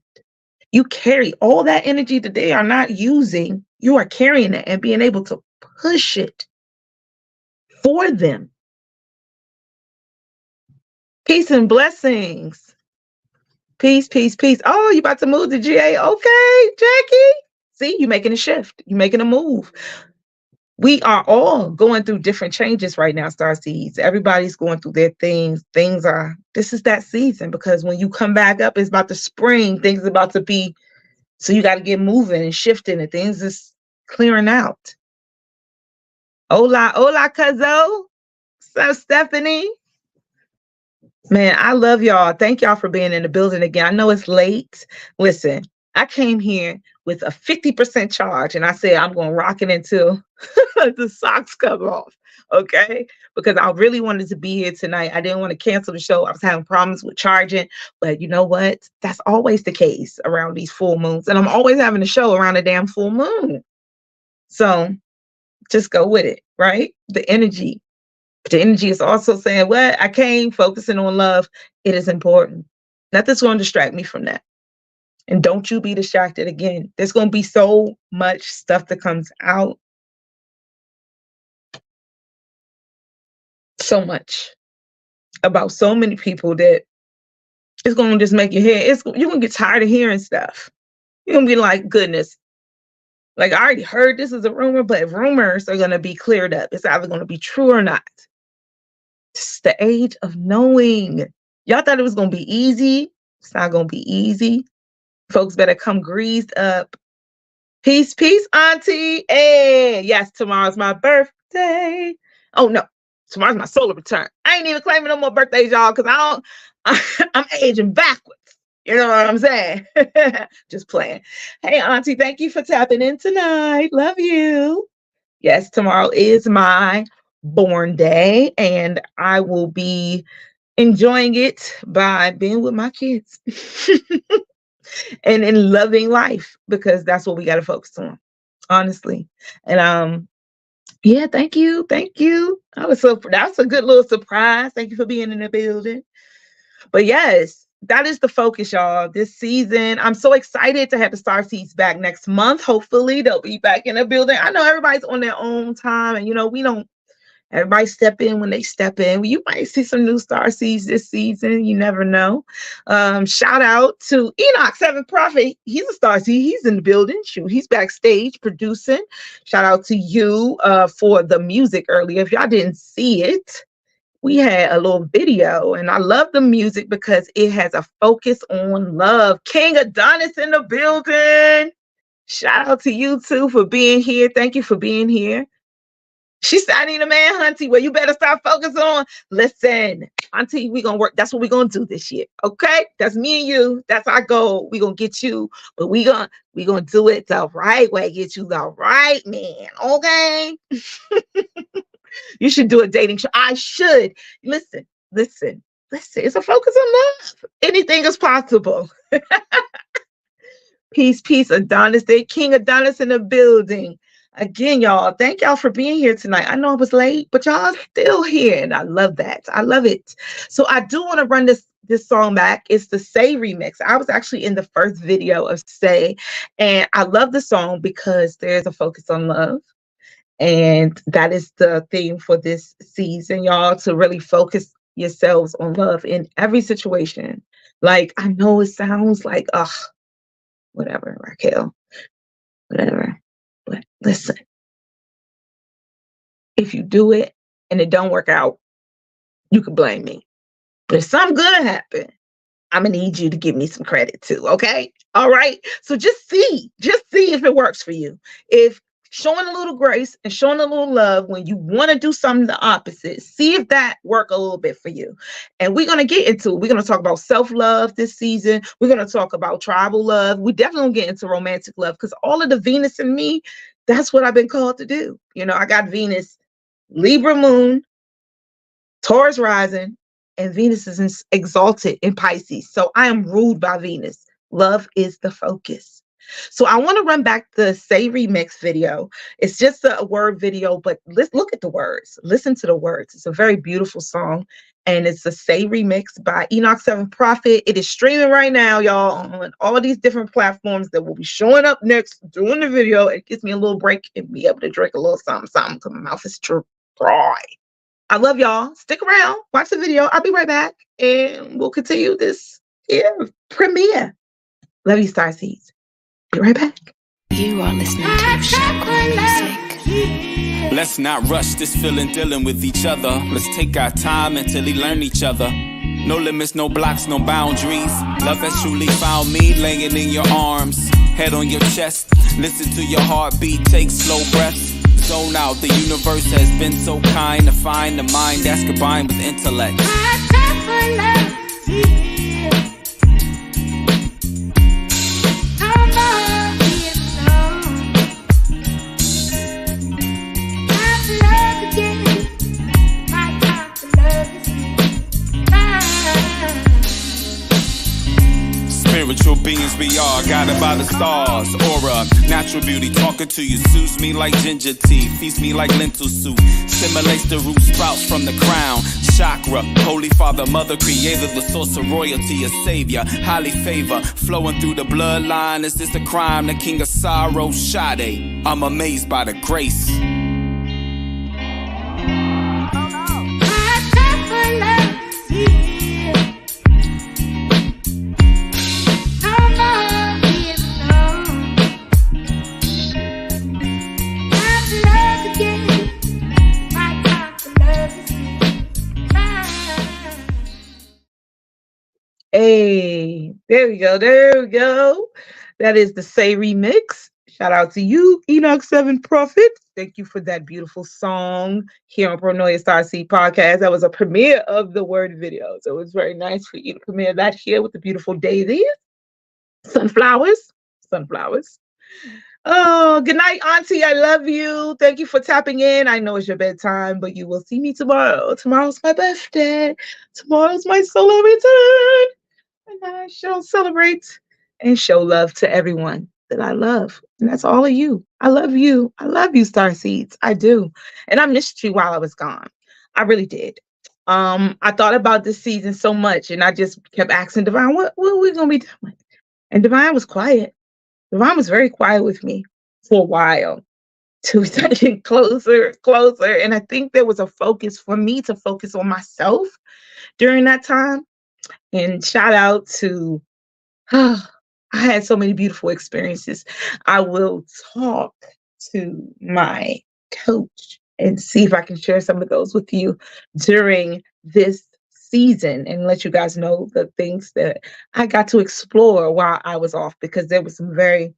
You carry all that energy that they are not using. You are carrying it and being able to push it for them. Peace and blessings. Peace, peace, peace. Oh, you about to move to GA? Okay, Jackie. See, you're making a shift. You're making a move. We are all going through different changes right now, starseeds. Everybody's going through their things. This is that season, because when you come back up, it's about to spring. Things are about to be, so you got to get moving and shifting, and things is clearing out. Hola, hola, Cuzzo. So, Stephanie. Man, I love y'all. Thank y'all for being in the building again. I know it's late. Listen, I came here with a 50% charge, and I said I'm going to rock it until the socks come off, okay? Because I really wanted to be here tonight. I didn't want to cancel the show. I was having problems with charging, but you know what? That's always the case around these full moons, and I'm always having a show around a damn full moon. So just go with it, right? The energy is also saying, what? I came focusing on love. It is important. Nothing's going to distract me from that. And don't you be distracted again. There's going to be so much stuff that comes out. So much about so many people that it's going to just make your head, you're going to get tired of hearing stuff. You're going to be like, goodness. Like, I already heard this is a rumor, but rumors are going to be cleared up. It's either going to be true or not. It's the age of knowing. Y'all thought it was going to be easy. It's not going to be easy. Folks better come greased up. Peace, peace, auntie. Hey, yes, tomorrow's my birthday. Oh, no. Tomorrow's my solar return. I ain't even claiming no more birthdays, y'all, because I'm aging backwards. You know what I'm saying? Just playing. Hey, auntie, thank you for tapping in tonight. Love you. Yes, tomorrow is my born day, and I will be enjoying it by being with my kids and in loving life, because that's what we got to focus on, honestly. And yeah, thank you. That's a good little surprise. Thank you for being in the building. But yes, that is the focus, y'all. This season, I'm so excited to have the Starseeds back next month. Hopefully, they'll be back in the building. I know everybody's on their own time, and everybody step in when they step in. You might see some new Starseeds this season. You never know. Shout out to Enoch, Seventh Prophet. He's a Starseed. He's in the building. Shoot, he's backstage producing. Shout out to you for the music earlier. If y'all didn't see it, we had a little video, and I love the music because it has a focus on love. King Adonis in the building. Shout out to you too for being here. Thank you for being here. She said, I need a man, Hunty. Well, you better start focusing on. Listen, Auntie, we're going to work. That's what we're going to do this year. Okay? That's me and you. That's our goal. We're going to get you, but we're going to do it the right way. Get you the right man. Okay? You should do a dating show. I should. Listen. It's a focus on love. Anything is possible. Peace, Adonis. King Adonis in the building. Again, y'all, thank y'all for being here tonight. I know I was late, but y'all still here, and I love that. I love it. So I do want to run this song back. It's the Say remix. I was actually in the first video of Say, and I love the song because there's a focus on love. And that is the theme for this season, y'all, to really focus yourselves on love in every situation. Like, I know it sounds like, whatever, Raquel, whatever. But listen, if you do it and it don't work out, you can blame me. But if something good happen, I'm gonna need you to give me some credit too, okay? All right. So just see if it works for you. If showing a little grace and showing a little love when you want to do something the opposite, see if that work a little bit for you. And we're gonna get into it. We're gonna talk about self-love this season. We're gonna talk about tribal love. We definitely gonna get into romantic love because all of the Venus in me, that's what I've been called to do. You know, I got Venus, Libra moon, Taurus rising, and Venus is exalted in Pisces. So I am ruled by Venus. Love is the focus. So I want to run back the Say Remix video. It's just a word video, but let's look at the words. Listen to the words. It's a very beautiful song. And it's a Say Remix by Enoch 7 Prophet. It is streaming right now, y'all, on all these different platforms that will be showing up next during the video. It gives me a little break and be able to drink a little something because my mouth is dry. I love y'all. Stick around. Watch the video. I'll be right back. And we'll continue this premiere. Love you, Starseeds. Be right back. You are listening to Shotgun Music. Let's not rush this feeling, dealing with each other. Let's take our time until we learn each other. No limits, no blocks, no boundaries. Love has truly found me, laying in your arms. Head on your chest, listen to your heartbeat, take slow breaths. Zone out, the universe has been so kind to find a mind that's combined with intellect. Spiritual beings we are, guided by the stars. Aura, natural beauty, talking to you, soothes me like ginger tea, feeds me like lentil soup, stimulates the root sprouts from the crown. Chakra, Holy Father, Mother, Creator, the source of royalty, a savior, highly favor, flowing through the bloodline. Is this a crime? The king of sorrow, Sade. I'm amazed by the grace. Hey, there we go. There we go. That is the Say Remix. Shout out to you, Enoch 7 Prophet. Thank you for that beautiful song here on Pronoia Starseed podcast. That was a premiere of the word video. So it was very nice for you to premiere that here with the beautiful daisies, sunflowers. Oh, good night, Auntie. I love you. Thank you for tapping in. I know it's your bedtime, but you will see me tomorrow. Tomorrow's my birthday. Tomorrow's my solo return. And I shall celebrate and show love to everyone that I love. And that's all of you. I love you. I love you, Starseeds. I do. And I missed you while I was gone. I really did. I thought about this season so much, and I just kept asking Divine, what are we going to be doing? And Divine was quiet. Divine was very quiet with me for a while. To getting closer. And I think there was a focus for me to focus on myself during that time. And shout out to, I had so many beautiful experiences. I will talk to my coach and see if I can share some of those with you during this season and let you guys know the things that I got to explore while I was off, because there was some very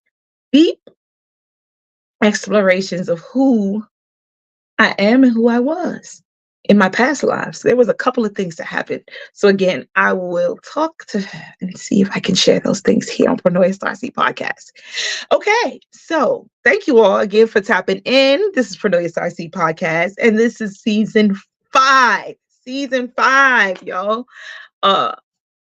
deep explorations of who I am and who I was in my past lives. There was a couple of things that happened. So again, I will talk to her and see if I can share those things here on Pronoia Starseed podcast. Okay, so thank you all again for tapping in. This is Pronoia Starseed podcast, and this is season 5. Season 5, y'all. And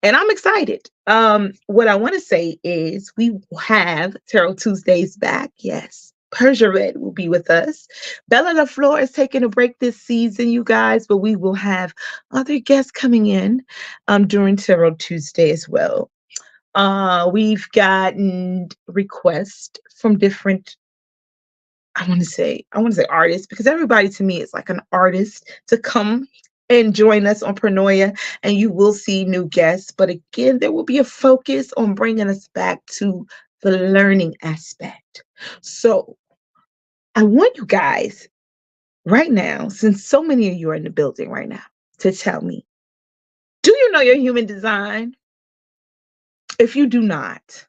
I'm excited. What I want to say is we have Tarot Tuesdays back. Yes, Persia Red will be with us. Bella LaFleur is taking a break this season, you guys, but we will have other guests coming in during Tarot Tuesday as well. We've gotten requests from different, I want to say artists, because everybody to me is like an artist, to come and join us on Pronoia, and you will see new guests. But again, there will be a focus on bringing us back to the learning aspect. So I want you guys right now, since so many of you are in the building right now, to tell me, do you know your human design? If you do not,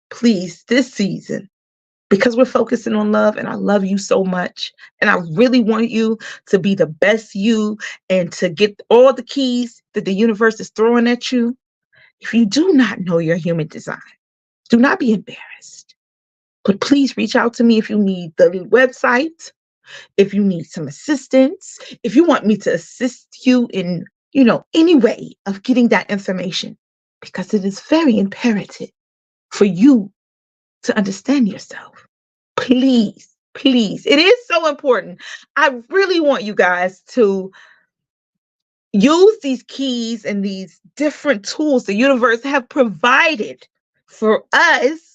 please, this season, because we're focusing on love and I love you so much, and I really want you to be the best you and to get all the keys that the universe is throwing at you. If you do not know your human design, do not be embarrassed. But please reach out to me if you need the website, if you need some assistance, if you want me to assist you in, any way of getting that information, because it is very imperative for you to understand yourself. Please, please. It is so important. I really want you guys to use these keys and these different tools the universe have provided for us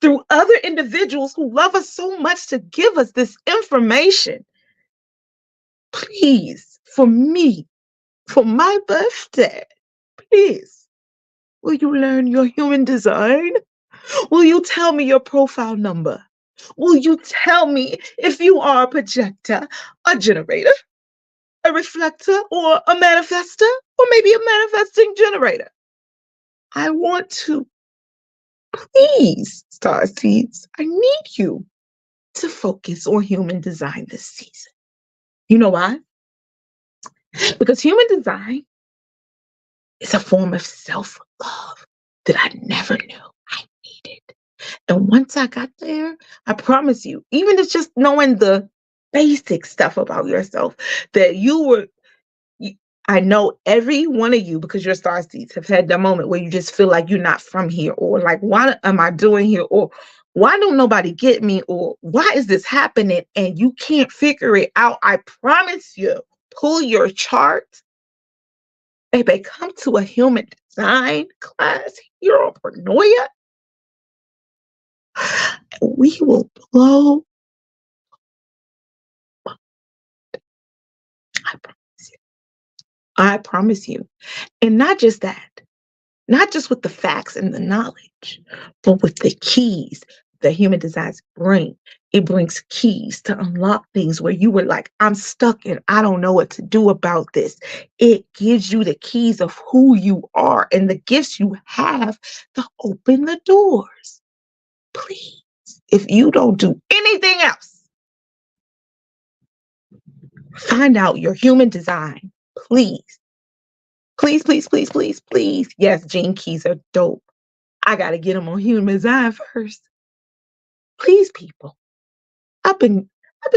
through other individuals who love us so much to give us this information. Please, for me, for my birthday, please, will you learn your human design? Will you tell me your profile number? Will you tell me if you are a projector, a generator, a reflector, or a manifester, or maybe a manifesting generator? I want to, please, Starseeds, I need you to focus on human design this season. You know why? Because human design is a form of self-love that I never knew I needed. And once I got there, I promise you, even it's just knowing the basic stuff about yourself, that I know every one of you, because you're starseeds, have had that moment where you just feel like you're not from here, or like, what am I doing here? Or why don't nobody get me? Or why is this happening? And you can't figure it out. I promise you, pull your chart. Baby, come to a human design class here on Pronoia. We will blow. I promise you. I promise you. And not just that, not just with the facts and the knowledge, but with the keys that human designs bring. It brings keys to unlock things where you were like, I'm stuck and I don't know what to do about this. It gives you the keys of who you are and the gifts you have to open the doors. Please, if you don't do anything else, find out your human design. Please. Please, please, please, please, please. Yes, gene keys are dope. I got to get them on human design first. Please, people. I've been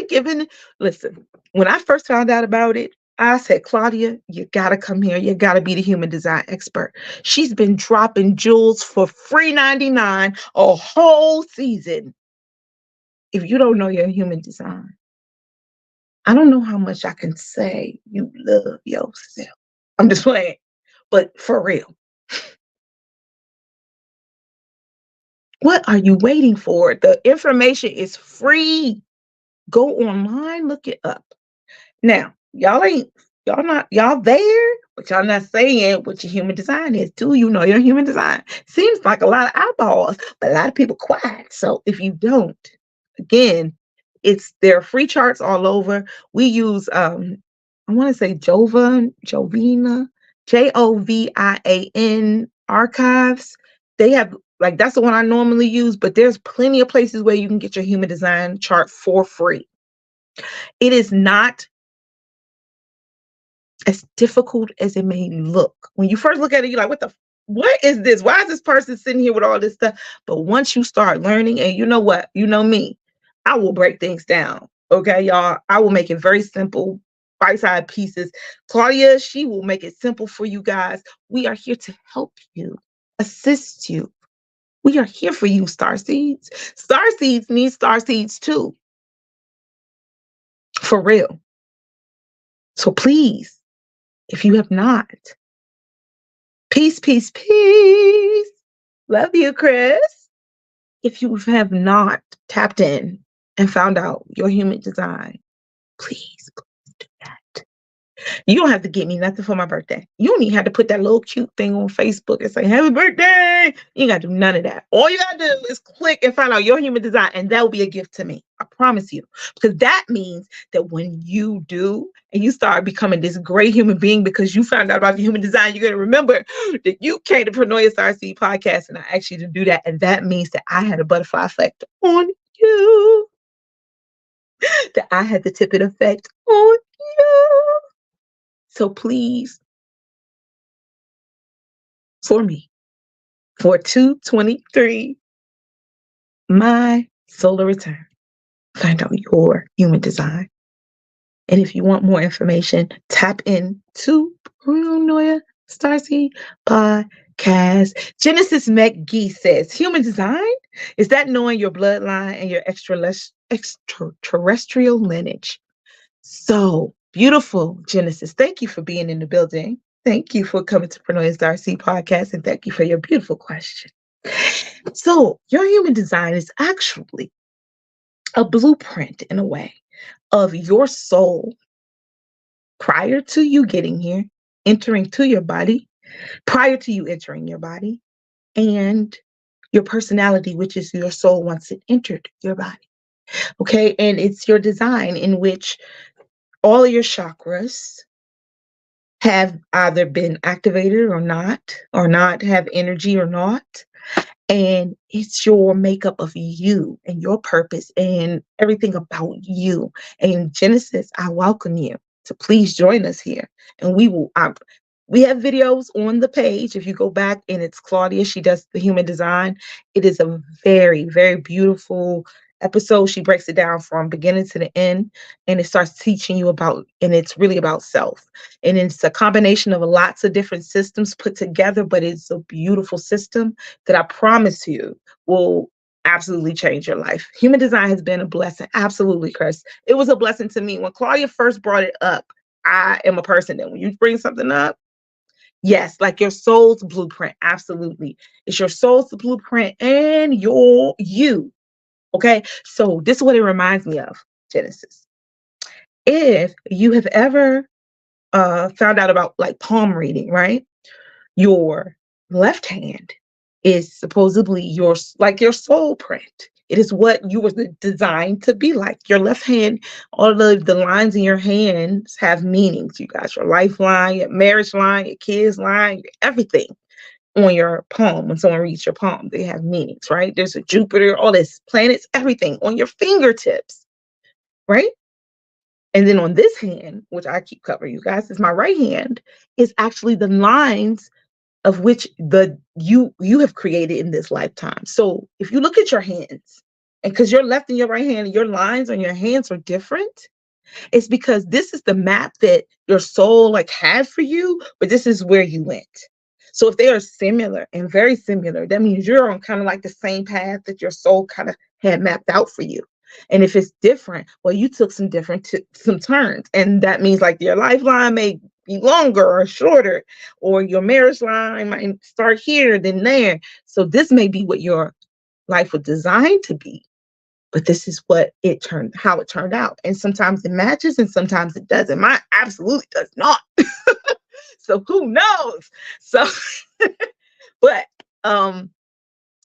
giving, listen, when I first found out about it, I said, Claudia, you got to come here. You got to be the human design expert. She's been dropping jewels for free 99 a whole season. If you don't know your human design, I don't know how much I can say you love yourself. I'm just playing, but for real. What are you waiting for? The information is free. Go online, look it up. Now, y'all there, but y'all not saying what your human design is. Do you know your human design? Seems like a lot of eyeballs, but a lot of people quiet. So if you don't, again, there are free charts all over. We use I want to say Jovina, Jovian archives. They have, like, that's the one I normally use, but there's plenty of places where you can get your human design chart for free. It is not as difficult as it may look. When you first look at it, you're like, what is this? Why is this person sitting here with all this stuff? But once you start learning, and you know what? You know me, I will break things down. Okay, y'all? I will make it very simple, bite-sized pieces. Claudia, she will make it simple for you guys. We are here to help you, assist you We are here for you, star seeds. Star seeds need star seeds too. For real. So please, if you have not, peace, peace, peace. Love you, Chris. If you have not tapped in and found out your human design, please do that. You don't have to get me nothing for my birthday. You don't even have to put that little cute thing on Facebook and say, happy birthday. You ain't got to do none of that. All you got to do is click and find out your human design, and that will be a gift to me. I promise you. Because that means that when you do and you start becoming this great human being because you found out about the human design, you're going to remember that you came to Pronoia Starseed podcast and I asked you to do that. And that means that I had a butterfly effect on you. That I had the tippet effect on you. So please, for me, for 223, my solar return, find out your human design. And if you want more information, tap in to Pronoia Starseed podcast. Genesis McGee says, human design? Is that knowing your bloodline and your extraterrestrial lineage? So beautiful, Genesis. Thank you for being in the building. Thank you for coming to Pronoia Starseed podcast, and thank you for your beautiful question. So your human design is actually a blueprint, in a way, of your soul prior to you getting here, entering to your body, prior to you entering your body, and your personality, which is your soul once it entered your body. Okay, and it's your design in which all of your chakras have either been activated or not have energy or not. And it's your makeup of you and your purpose and everything about you. And Genesis, I welcome you to please join us here. And we have videos on the page. If you go back, and it's Claudia, she does the human design. It is a very, very beautiful episode. She breaks it down from beginning to the end, and it starts teaching you about, and it's really about self. And it's a combination of lots of different systems put together, but it's a beautiful system that I promise you will absolutely change your life. Human design has been a blessing. Absolutely, Chris. It was a blessing to me. When Claudia first brought it up, I am a person that when you bring something up, yes, like your soul's blueprint. Absolutely. It's your soul's blueprint and you. Okay. So this is what it reminds me of, Genesis. If you have ever found out about like palm reading, right? Your left hand is supposedly your soul print. It is what you were designed to be like. Your left hand, all of the lines in your hands have meanings. You got your lifeline, your marriage line, your kids line, everything on your palm. When someone reads your palm, they have meanings, right? There's a Jupiter, all this planets, everything on your fingertips, right? And then on this hand, which I keep covering you guys, is my right hand, is actually the lines of which you have created in this lifetime. So if you look at your hands, and because your left and your right hand, your lines on your hands are different, it's because this is the map that your soul like had for you, but this is where you went. So if they are similar and very similar, that means you're on kind of like the same path that your soul kind of had mapped out for you. And if it's different, well, you took some some turns. And that means like your lifeline may be longer or shorter, or your marriage line might start here, then there. So this may be what your life was designed to be, but this is how it turned out. And sometimes it matches and sometimes it doesn't. Mine absolutely does not. So who knows? So, but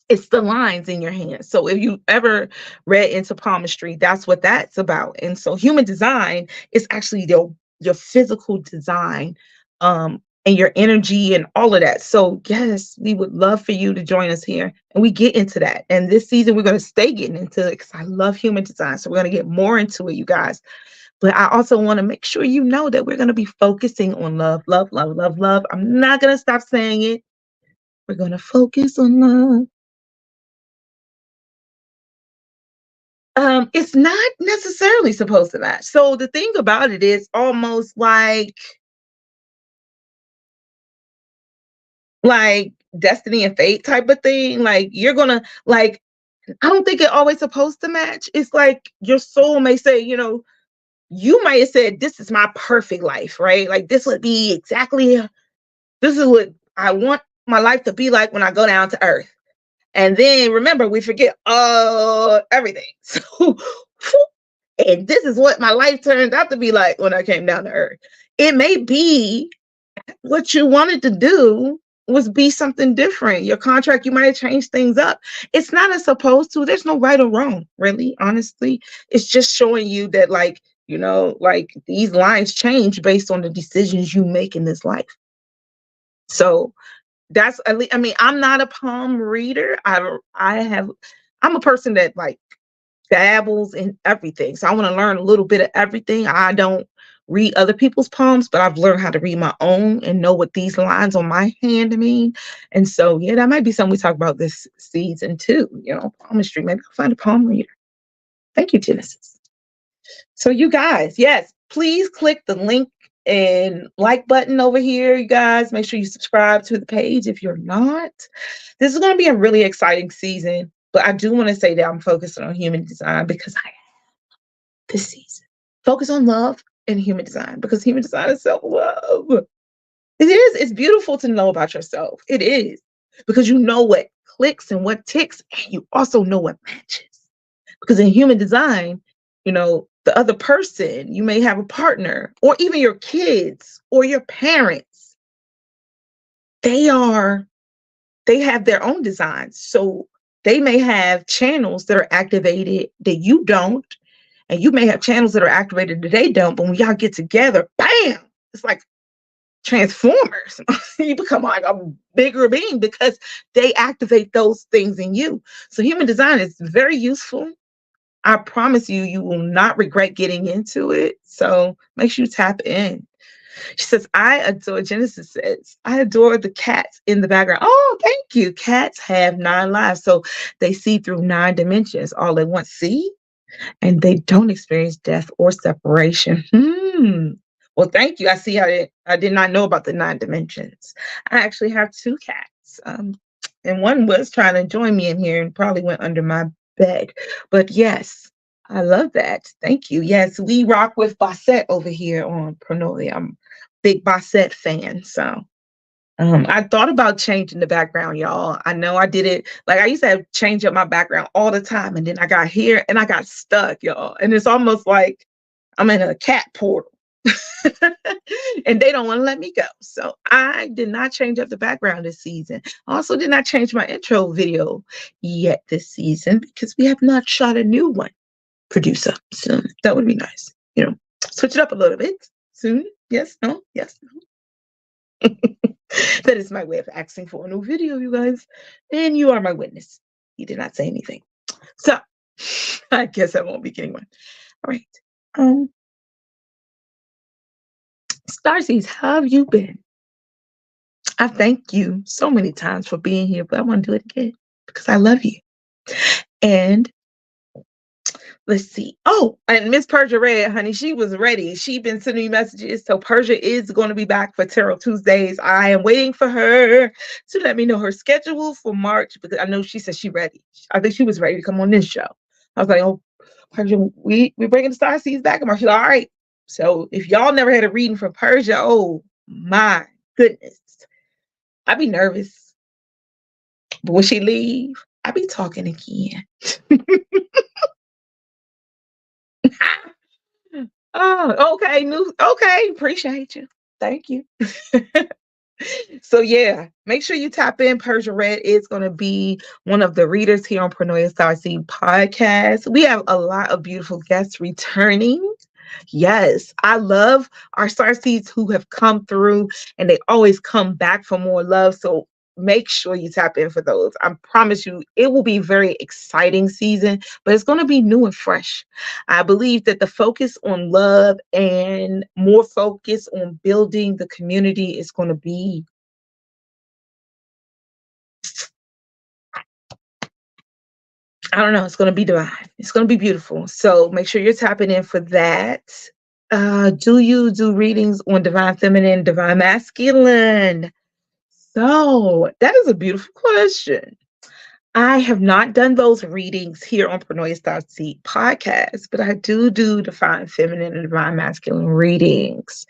it's the lines in your hand. So if you ever read into palmistry, that's what that's about. And so human design is actually your physical design, and your energy and all of that. So yes, we would love for you to join us here, and we get into that. And this season we're going to stay getting into it because I love human design. So we're going to get more into it, you guys. But I also want to make sure you know that we're going to be focusing on love, love, love, love, love. I'm not going to stop saying it. We're going to focus on love. It's not necessarily supposed to match. So the thing about it is almost like destiny and fate type of thing. Like you're gonna like, I don't think it always supposed to match. It's like your soul may say, you might have said, this is my perfect life, right? Like this would be exactly, this is what I want my life to be like when I go down to earth. And then remember, we forget everything. So, and this is what my life turned out to be like when I came down to earth. It may be what you wanted to do was be something different. Your contract, you might have changed things up. It's not as supposed to. There's no right or wrong, really, honestly. It's just showing you that, like, like these lines change based on the decisions you make in this life. So that's, I mean, I'm not a palm reader. I'm a person that like dabbles in everything. So I want to learn a little bit of everything. I don't read other people's palms, but I've learned how to read my own and know what these lines on my hand mean. And so, yeah, that might be something we talk about this season too. Palmistry. Maybe I'll find a palm reader. Thank you, Genesis. So you guys, yes, please click the link and like button over here, you guys. Make sure you subscribe to the page if you're not. This is going to be a really exciting season, but I do want to say that I'm focusing on human design because I am this season. Focus on love and human design because human design is self-love. It is. It's beautiful to know about yourself. It is because you know what clicks and what ticks, and you also know what matches. Because in human design, the other person, you may have a partner or even your kids or your parents. They have their own designs. So they may have channels that are activated that you don't. And you may have channels that are activated that they don't. But when y'all get together, bam, it's like Transformers. You become like a bigger being because they activate those things in you. So human design is very useful. I promise you, you will not regret getting into it. So make sure you tap in. She says, Genesis says, I adore the cats in the background. Oh, thank you. Cats have 9 lives. So they see through 9 dimensions all at once. See? And they don't experience death or separation. Well, thank you. I see I did not know about the 9 dimensions. I actually have 2 cats. And one was trying to join me in here and probably went under my bed. But yes, I love that. Thank you. Yes, we rock with Bassett over here on Pronoia. I'm a big Bassett fan. So I thought about changing the background, y'all. I know I did it. Like I used to change up my background all the time. And then I got here and I got stuck, y'all. And it's almost like I'm in a cat portal. And they don't want to let me go. So I did not change up the background this season. I also did not change my intro video yet this season because we have not shot a new one. Producer soon. That would be nice. Switch it up a little bit soon. Yes, no, yes, no. That is my way of asking for a new video, you guys. And you are my witness. You did not say anything. So I guess I won't be getting one. All right. Starseeds, how have you been? I thank you so many times for being here, but I want to do it again because I love you. And let's see. Oh, and Miss Persia Red, honey, she was ready. She's been sending me messages. So Persia is going to be back for Tarot Tuesdays. I am waiting for her to let me know her schedule for March because I know she said she's ready. I think she was ready to come on this show. I was like, oh, Persia, we're bringing the Starseeds back in March. She's like, all right. So if y'all never had a reading from Persia, oh my goodness, I'd be nervous. But when she leave, I be talking again. Oh, okay. Okay. Appreciate you. Thank you. So yeah, make sure you tap in. Persia Red is going to be one of the readers here on Pronoia Starseed podcast. We have a lot of beautiful guests returning. Yes, I love our Starseeds who have come through and they always come back for more love. So make sure you tap in for those. I promise you, it will be a very exciting season, but it's going to be new and fresh. I believe that the focus on love and more focus on building the community is going to be it's going to be divine. It's going to be beautiful. So make sure you're tapping in for that. Do you do readings on divine feminine, divine masculine? So that is a beautiful question. I have not done those readings here on Pronoia Starseed podcast, but I do divine feminine and divine masculine readings.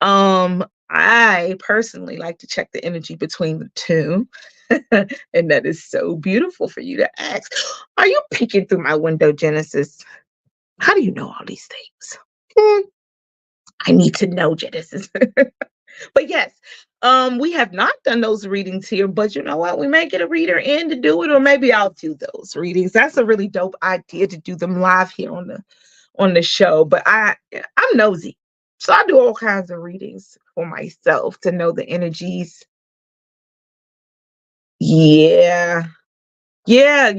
I personally like to check the energy between the two. And that is so beautiful for you to ask. Are you peeking through my window, Genesis? How do you know all these things? I need to know, Genesis. But yes, we have not done those readings here, but you know what? We may get a reader in to do it, or maybe I'll do those readings. That's a really dope idea to do them live here on the show. But I'm nosy. So I do all kinds of readings for myself to know the energies. Yeah. Yeah,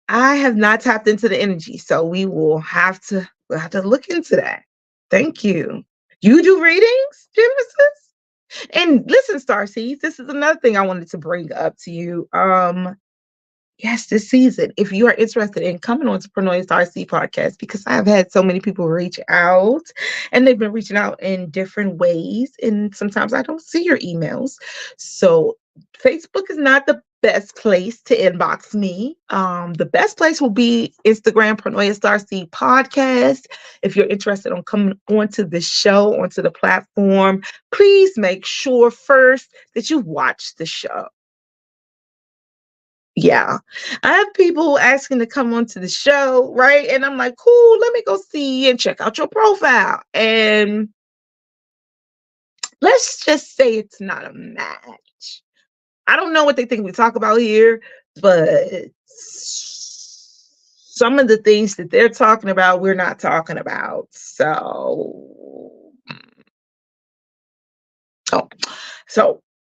I have not tapped into the energy, so we'll have to look into that. Thank you. You do readings, Genesis? And listen, Starseeds, this is another thing I wanted to bring up to you. Yes, this season, if you are interested in coming on to Pronoia Starseed podcast, because I've had so many people reach out and they've been reaching out in different ways. And sometimes I don't see your emails. So Facebook is not the best place to inbox me. The best place will be Instagram, Pronoia Starseed podcast. If you're interested on coming onto the show, onto the platform, please make sure first that you watch the show. Yeah. I have people asking to come onto the show, right? And I'm like, cool, let me go see and check out your profile. And let's just say it's not a match. I don't know what they think we talk about here, but some of the things that they're talking about, we're not talking about. So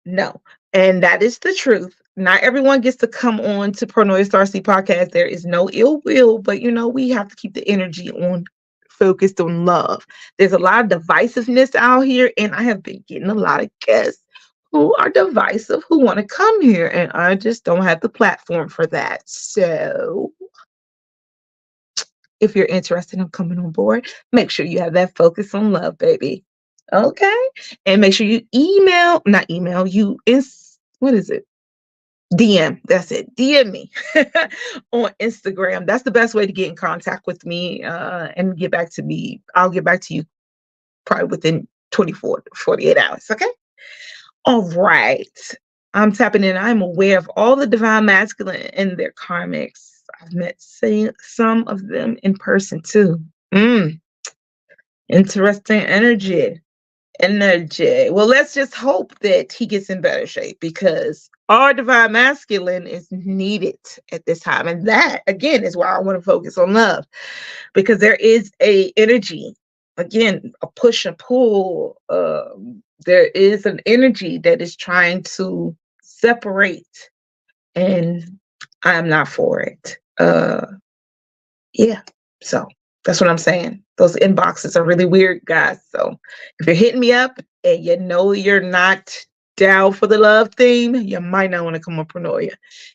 no. And that is the truth. Not everyone gets to come on to Pronoia Starseed podcast. There is no ill will, but we have to keep the energy on focused on love. There's a lot of divisiveness out here, and I have been getting a lot of guests who are divisive who want to come here, and I just don't have the platform for that. So if you're interested in coming on board, make sure you have that focus on love, baby. Okay? And make sure you what is it? DM. That's it. DM me on Instagram. That's the best way to get in contact with me and get back to me. I'll get back to you probably within 24 to 48 hours. Okay? All right. I'm tapping in. I'm aware of all the divine masculine and their karmics. I've met some of them in person too. Interesting energy. Well, let's just hope that he gets in better shape, because our divine masculine is needed at this time. And that, again, is why I want to focus on love, because there is a energy, again, a push and pull. There is an energy that is trying to separate, and I'm not for it. Yeah. So that's what I'm saying. Those inboxes are really weird, guys. So if you're hitting me up and you're not down for the love theme, you might not want to come on Pronoia.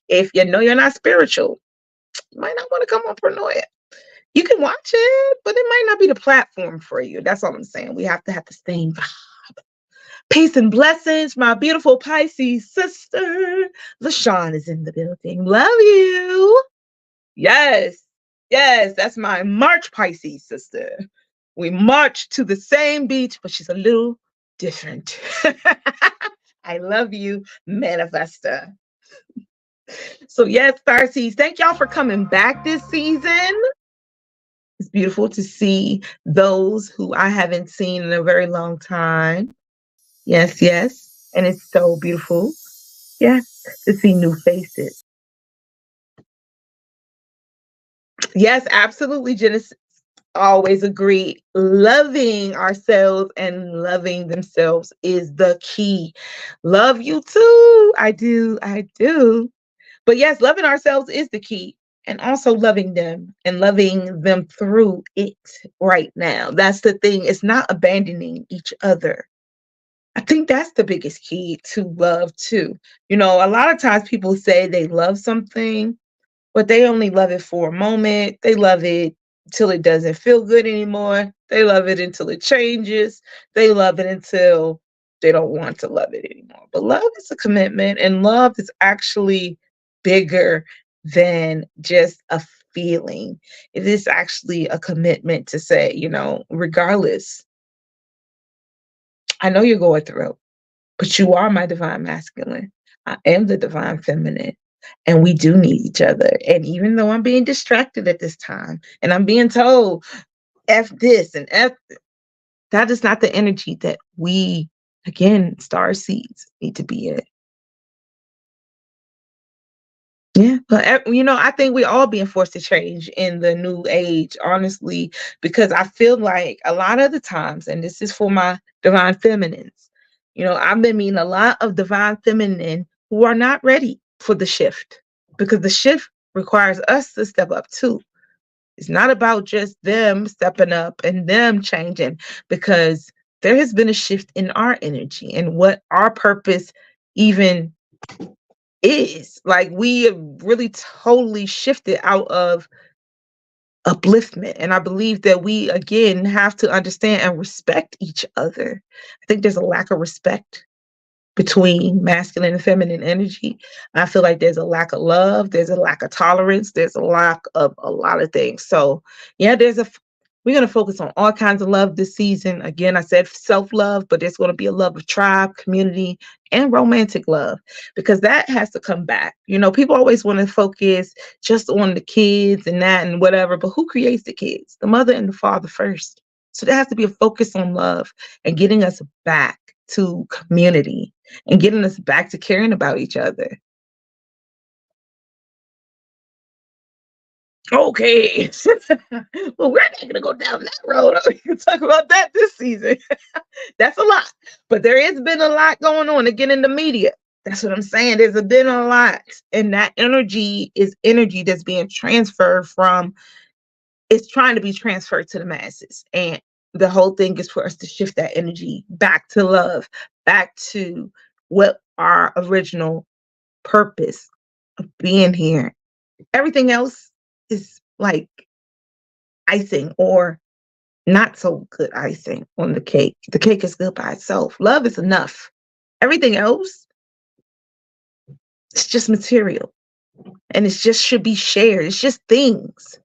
If you're not spiritual, you might not want to come on Pronoia. You can watch it, but it might not be the platform for you. That's all I'm saying. We have to have the same vibe. Peace and blessings, my beautiful Pisces sister. LaShawn is in the building. Love you. Yes. Yes, that's my March Pisces sister. We march to the same beach, but she's a little different. I love you, manifester. So yes, Starseeds, thank y'all for coming back this season. It's beautiful to see those who I haven't seen in a very long time. Yes, yes. And it's so beautiful. Yes, to see new faces. Yes, absolutely, Genesis. Always agree. Loving ourselves and loving themselves is the key. Love you too. I do. But yes, loving ourselves is the key. And also loving them and loving them through it right now. That's the thing. It's not abandoning each other. I think that's the biggest key to love too. A lot of times people say they love something, but they only love it for a moment. They love it till it doesn't feel good anymore. They love it until it changes. They love it until they don't want to love it anymore. But love is a commitment, and love is actually bigger than just a feeling. It is actually a commitment to say, regardless, I know you're going through, but you are my divine masculine. I am the divine feminine. And we do need each other. And even though I'm being distracted at this time and I'm being told F this and F, that is not the energy that we, again, star seeds need to be in. Yeah, but I think we all being forced to change in the new age, honestly, because I feel like a lot of the times, and this is for my divine feminines, I've been meeting a lot of divine feminine who are not ready for the shift, because the shift requires us to step up too. It's not about just them stepping up and them changing, because there has been a shift in our energy and what our purpose even is. Like, we have really totally shifted out of upliftment. And I believe that we, again, have to understand and respect each other. I think there's a lack of respect between masculine and feminine energy. I feel like there's a lack of love, there's a lack of tolerance, there's a lack of a lot of things. So yeah, we're going to focus on all kinds of love this season. Again, I said self-love, but there's going to be a love of tribe, community, and romantic love, because that has to come back. People always want to focus just on the kids and that and whatever, but who creates the kids? The mother and the father first. So there has to be a focus on love and getting us back to community and getting us back to caring about each other. Okay. Well, we're not going to go down that road. We can talk about that this season. That's a lot. But there has been a lot going on again in the media. That's what I'm saying. There's been a lot. And that energy is energy that's being transferred it's trying to be transferred to the masses. And the whole thing is for us to shift that energy back to love, back to what our original purpose of being here. Everything else is like icing or not so good icing on the cake. The cake is good by itself. Love is enough. Everything else, it's just material. And it just should be shared. It's just things.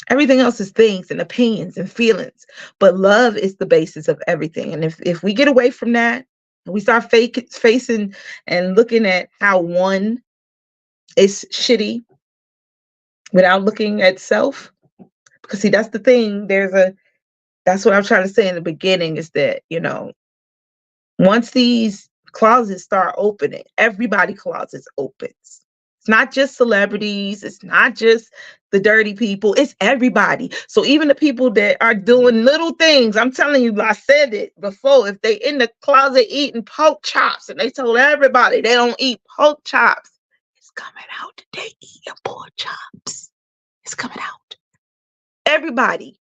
Everything else is things and opinions and feelings. But love is the basis of everything. And if we get away from that, and we start facing and looking at how one is shitty without looking at self, because see, that's the thing. That's what I'm trying to say in the beginning, is that, once these closets start opening, everybody closets opens. It's not just celebrities. It's not just the dirty people. It's everybody. So even the people that are doing little things, I'm telling you, I said it before, if they in the closet eating pork chops and they told everybody they don't eat pork chops, it's coming out today eating pork chops. It's coming out. Everybody.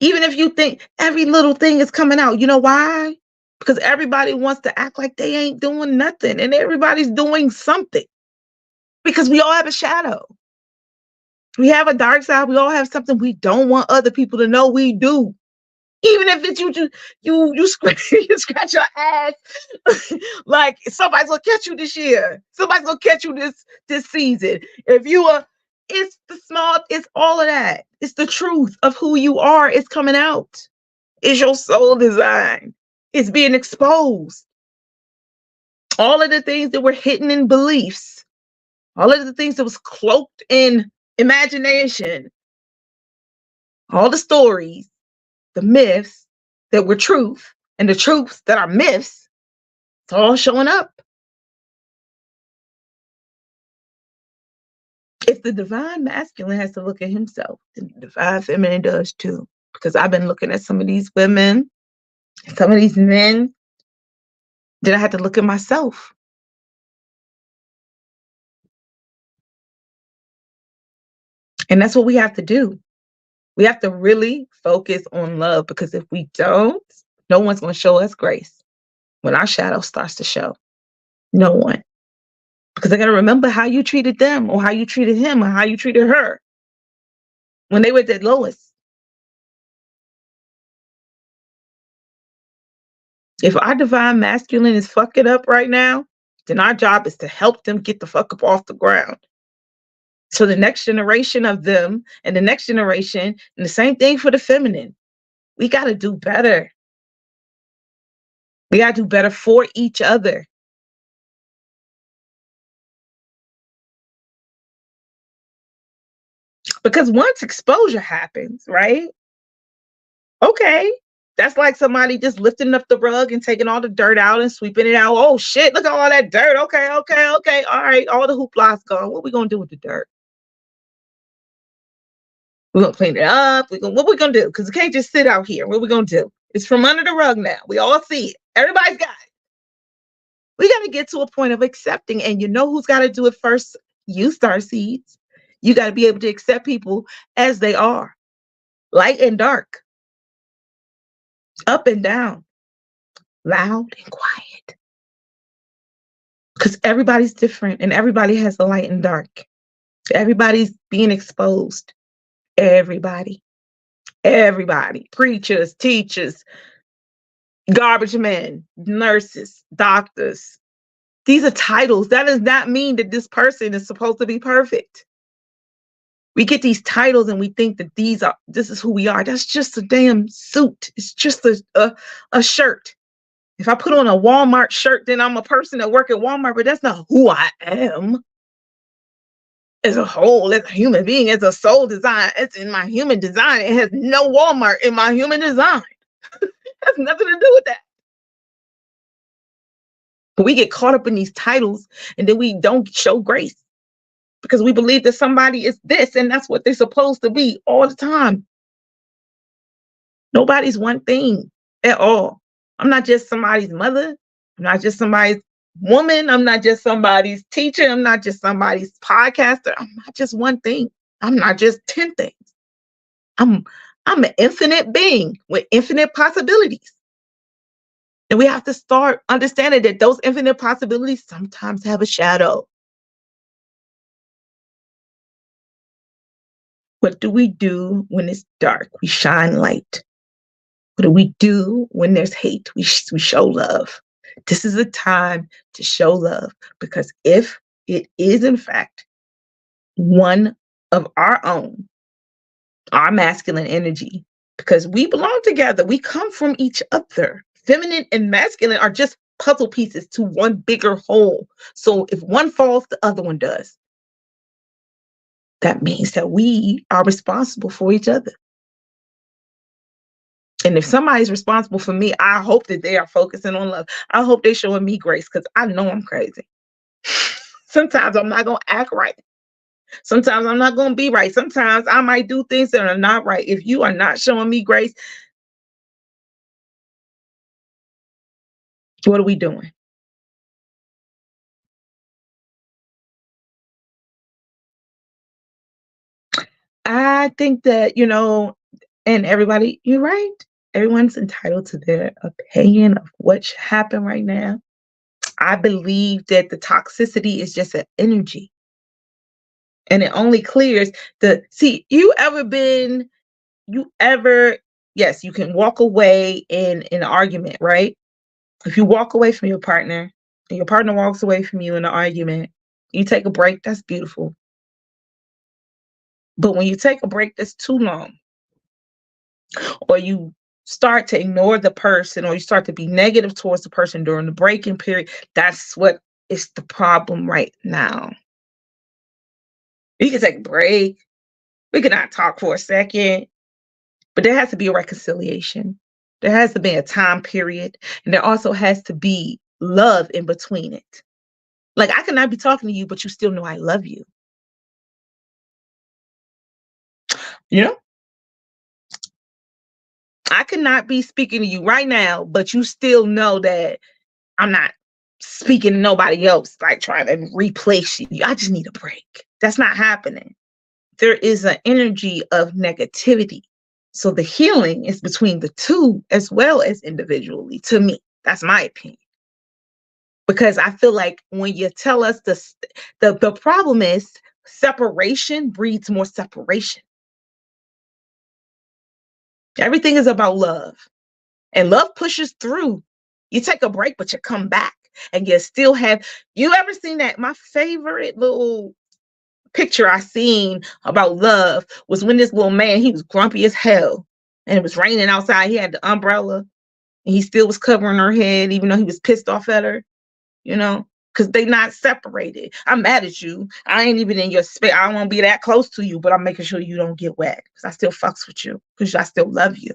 Even if you think every little thing is coming out, you know why? Because everybody wants to act like they ain't doing nothing, and everybody's doing something. Because we all have a shadow. We have a dark side. We all have something we don't want other people to know we do. Even if it's you scratch your ass, like somebody's gonna catch you this year. Somebody's gonna catch you this season. If you are, it's all of that. It's the truth of who you are. It's coming out. It's your soul design. It's being exposed. All of the things that were hidden in beliefs, all of the things that was cloaked in imagination, all the stories, the myths that were truth, and the truths that are myths, it's all showing up. If the divine masculine has to look at himself, then the divine feminine does too. Because I've been looking at some of these women, some of these men, then I had to look at myself. And that's what we have to do. We have to really focus on love, because if we don't, no one's going to show us grace when our shadow starts to show. No one. Because they got to remember how you treated them, or how you treated him, or how you treated her when they were at their lowest. If our divine masculine is fucking up right now, then our job is to help them get the fuck up off the ground. So the next generation of them and the next generation, and the same thing for the feminine, we got to do better. We got to do better for each other. Because once exposure happens, right? Okay. That's like somebody just lifting up the rug and taking all the dirt out and sweeping it out. Oh shit, look at all that dirt. Okay. All right. All the hoopla's gone. What we gonna do with the dirt? We're gonna clean it up. What we gonna do? Because it can't just sit out here. What we gonna do? It's from under the rug now. We all see it. Everybody's got it. We got to get to a point of accepting. And you know who's got to do it first? You, Starseeds. You got to be able to accept people as they are, light and dark, up and down, loud and quiet. Because everybody's different and everybody has the light and dark. Everybody's being exposed. Everybody. Preachers, teachers, garbage men, nurses, doctors. These are titles. That does not mean that this person is supposed to be perfect. We get these titles and we think that this is who we are. That's just a damn suit. It's just a shirt. If I put on a Walmart shirt, then I'm a person that work at Walmart, but that's not who I am. As a whole, as a human being, as a soul design, it's in my human design. It has no Walmart in my human design. It has nothing to do with that. But we get caught up in these titles and then we don't show grace because we believe that somebody is this and that's what they're supposed to be all the time. Nobody's one thing at all. I'm not just somebody's mother. I'm not just somebody's woman. I'm not just somebody's teacher. I'm not just somebody's podcaster. I'm not just one thing. I'm not just 10 things. I'm an infinite being with infinite possibilities. And we have to start understanding that those infinite possibilities sometimes have a shadow. What do we do when it's dark? We shine light. What do we do when there's hate? We show love. This is a time to show love because if it is in fact one of our own, our masculine energy, because we belong together, we come from each other. Feminine and masculine are just puzzle pieces to one bigger whole. So if one falls, the other one does. That means that we are responsible for each other. And if somebody's responsible for me, I hope that they are focusing on love. I hope they're showing me grace because I know I'm crazy. Sometimes I'm not going to act right. Sometimes I'm not going to be right. Sometimes I might do things that are not right. If you are not showing me grace, what are we doing? I think that, and everybody, you're right. Everyone's entitled to their opinion of what should happen right now. I believe that the toxicity is just an energy. And it only clears yes, you can walk away in an argument, right? If you walk away from your partner and your partner walks away from you in an argument, you take a break, that's beautiful. But when you take a break that's too long, or you start to ignore the person, or you start to be negative towards the person during the breaking period, that's what is the problem right now. We can take a break. We can not talk for a second, but there has to be a reconciliation. There has to be a time period, and there also has to be love in between it. Like, I cannot be talking to you, but you still know I love you. I cannot be speaking to you right now, but you still know that I'm not speaking to nobody else, like trying to replace you. I just need a break. That's not happening. There is an energy of negativity. So the healing is between the two as well as individually, to me. That's my opinion. Because I feel like when you tell us the problem is separation breeds more separation. Everything is about love. And love pushes through You take a break, but you come back and you still have. You ever seen that? My favorite little picture I seen about love was when this little man, he was grumpy as hell, and it was raining outside. He had the umbrella, and he still was covering her head, even though he was pissed off at her, you know, because they not separated. I'm mad at you. I ain't even in your space. I don't want to be that close to you, but I'm making sure you don't get wet because I still fucks with you because I still love you.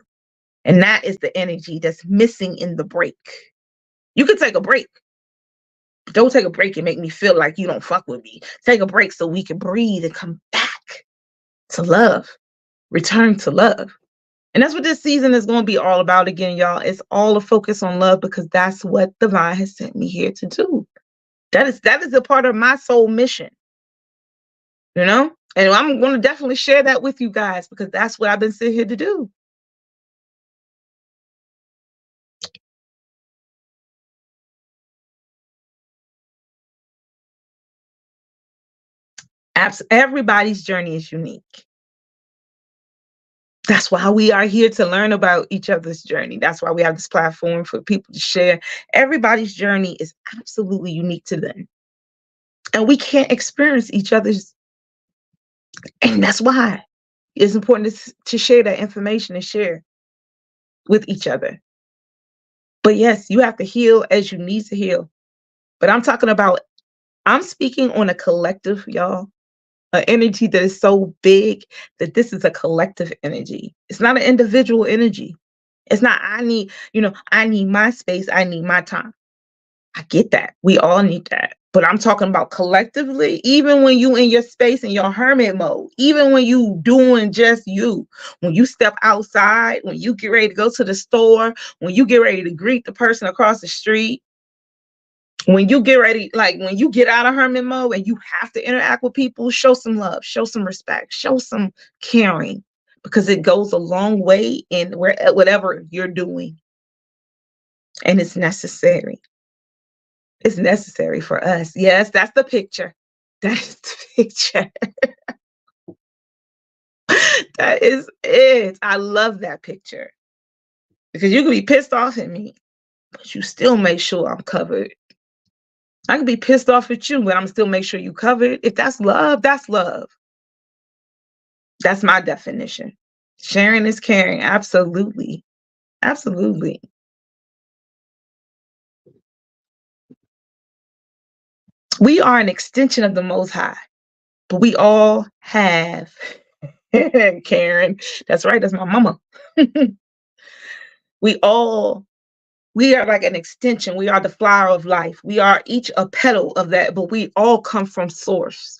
And that is the energy that's missing in the break. You could take a break. But don't take a break and make me feel like you don't fuck with me. Take a break so we can breathe and come back to love. Return to love. And that's what this season is going to be all about again, y'all. It's all a focus on love because that's what Divine has sent me here to do. That is a part of my soul mission. You know? And I'm going to definitely share that with you guys because that's what I've been sent here to do. Everybody's journey is unique. That's why we are here to learn about each other's journey. That's why we have this platform for people to share. Everybody's journey is absolutely unique to them. And we can't experience each other's. And that's why it's important to share that information and share with each other. But yes, you have to heal as you need to heal. But I'm speaking on a collective, y'all. An energy that is so big that this is a collective energy. It's not an individual energy. It's not, I need my space. I need my time. I get that. We all need that. But I'm talking about collectively, even when you in your space in your hermit mode, even when you doing just you, when you step outside, when you get ready to go to the store, when you get ready to greet the person across the street, when you get ready, like when you get out of hermit mode and you have to interact with people, show some love, show some respect, show some caring, because it goes a long way in whatever you're doing. And it's necessary. It's necessary for us. Yes, that's the picture. That is the picture. That is it. I love that picture. Because you can be pissed off at me, but you still make sure I'm covered. I can be pissed off at you, but I'm still make sure you covered. If that's love, that's love. That's my definition. Sharing is caring. Absolutely. Absolutely. We are an extension of the Most High, but we all have Karen. That's right. That's my mama. We are like an extension. We are the flower of life. We are each a petal of that, but we all come from source.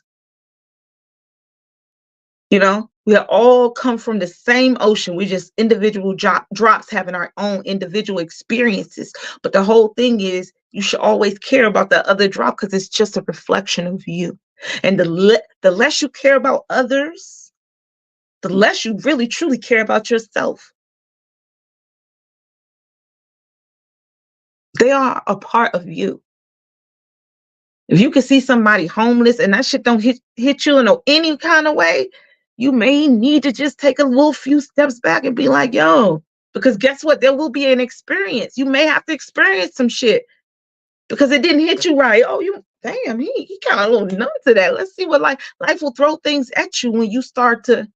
You know, we all come from the same ocean. We just individual drops having our own individual experiences. But the whole thing is you should always care about the other drop because it's just a reflection of you. And the less you care about others, the less you really truly care about yourself. They are a part of you. If you can see somebody homeless and that shit don't hit you in any kind of way, you may need to just take a little few steps back and be like, yo, because guess what? There will be an experience. You may have to experience some shit because it didn't hit you right. Oh, damn, he kind of a little numb to that. Let's see what life will throw things at you when you start to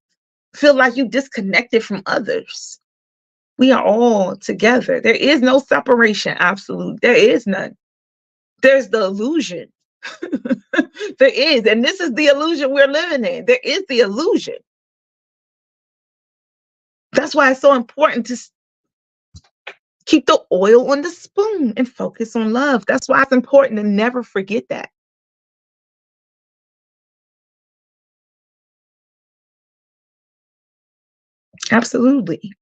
feel like you disconnected from others. We are all together. There is no separation. Absolute. There is none. There's the illusion. There is. And this is the illusion we're living in. There is the illusion. That's why it's so important to keep the oil on the spoon and focus on love. That's why it's important to never forget that. Absolutely.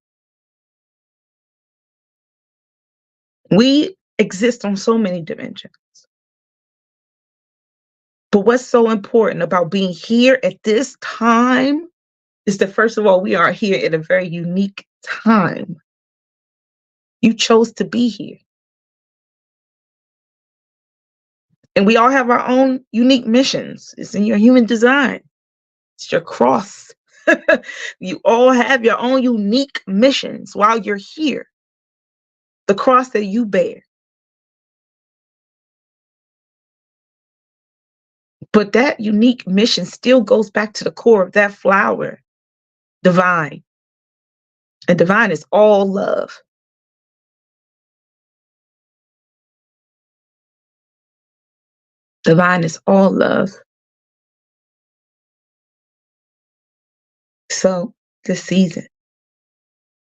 We exist on so many dimensions. But what's so important about being here at this time is that, first of all, we are here at a very unique time. You chose to be here. And we all have our own unique missions. It's in your human design. It's your cross. You all have your own unique missions while you're here. The cross that you bear. But that unique mission still goes back to the core of that flower, divine. And divine is all love. Divine is all love. So this season,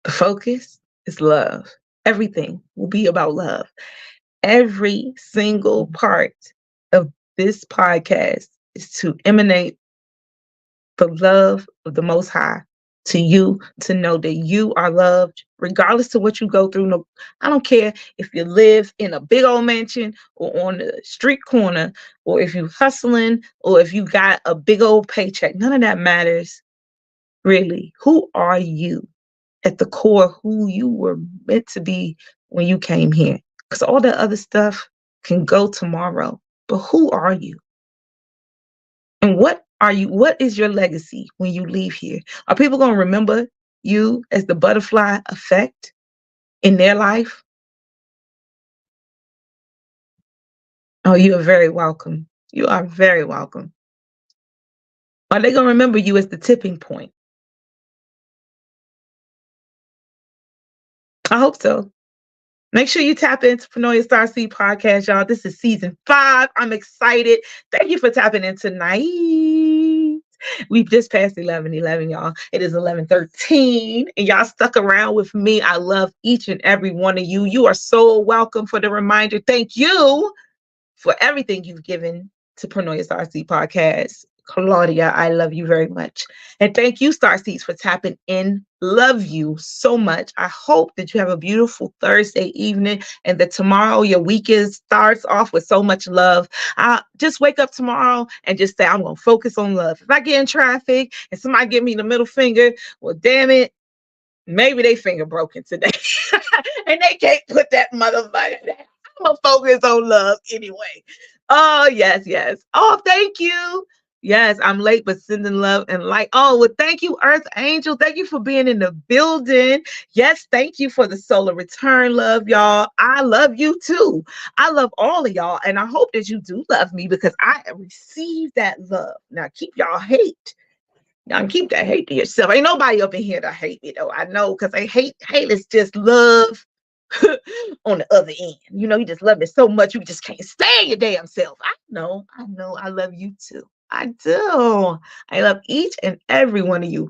the focus is love. Everything will be about love. Every single part of this podcast is to emanate the love of the Most High to you, to know that you are loved regardless of what you go through. No, I don't care if you live in a big old mansion or on the street corner, or if you hustling, or if you got a big old paycheck. None of that matters, really. Who are you at the core? Who you were meant to be when you came here? Because all that other stuff can go tomorrow. But who are you? And what are you? What is your legacy when you leave here? Are people going to remember you as the butterfly effect in their life? Oh, you are very welcome. You are very welcome. Are they going to remember you as the tipping point? I hope so. Make sure you tap into Pronoia Starseed podcast, y'all. This is season 5. I'm excited. Thank you for tapping in tonight. We've just passed 11:11, y'all. It is 11:13, and y'all stuck around with me. I love each and every one of you. You are so welcome for the reminder. Thank you for everything you've given to Pronoia Starseed podcast. Claudia, I love you very much. And thank you, Starseeds, for tapping in. Love you so much. I hope that you have a beautiful Thursday evening and that tomorrow your weekend starts off with so much love. Just wake up tomorrow and just say, I'm going to focus on love. If I get in traffic and somebody give me the middle finger, well, damn it, maybe they finger broken today. And they can't put that motherfucker down. I'm going to focus on love anyway. Oh, yes, yes. Oh, thank you. Yes, I'm late, but sending love and light. Oh, well, thank you, Earth Angel. Thank you for being in the building. Yes, thank you for the solar return love, y'all. I love you too. I love all of y'all, and I hope that you do love me because I received that love. Now, keep y'all hate. Y'all keep that hate to yourself. Ain't nobody up in here that hate me, though. I know, because hate is just love on the other end. You know, you just love me so much, you just can't stand your damn self. I know. I love you too. I do. I love each and every one of you.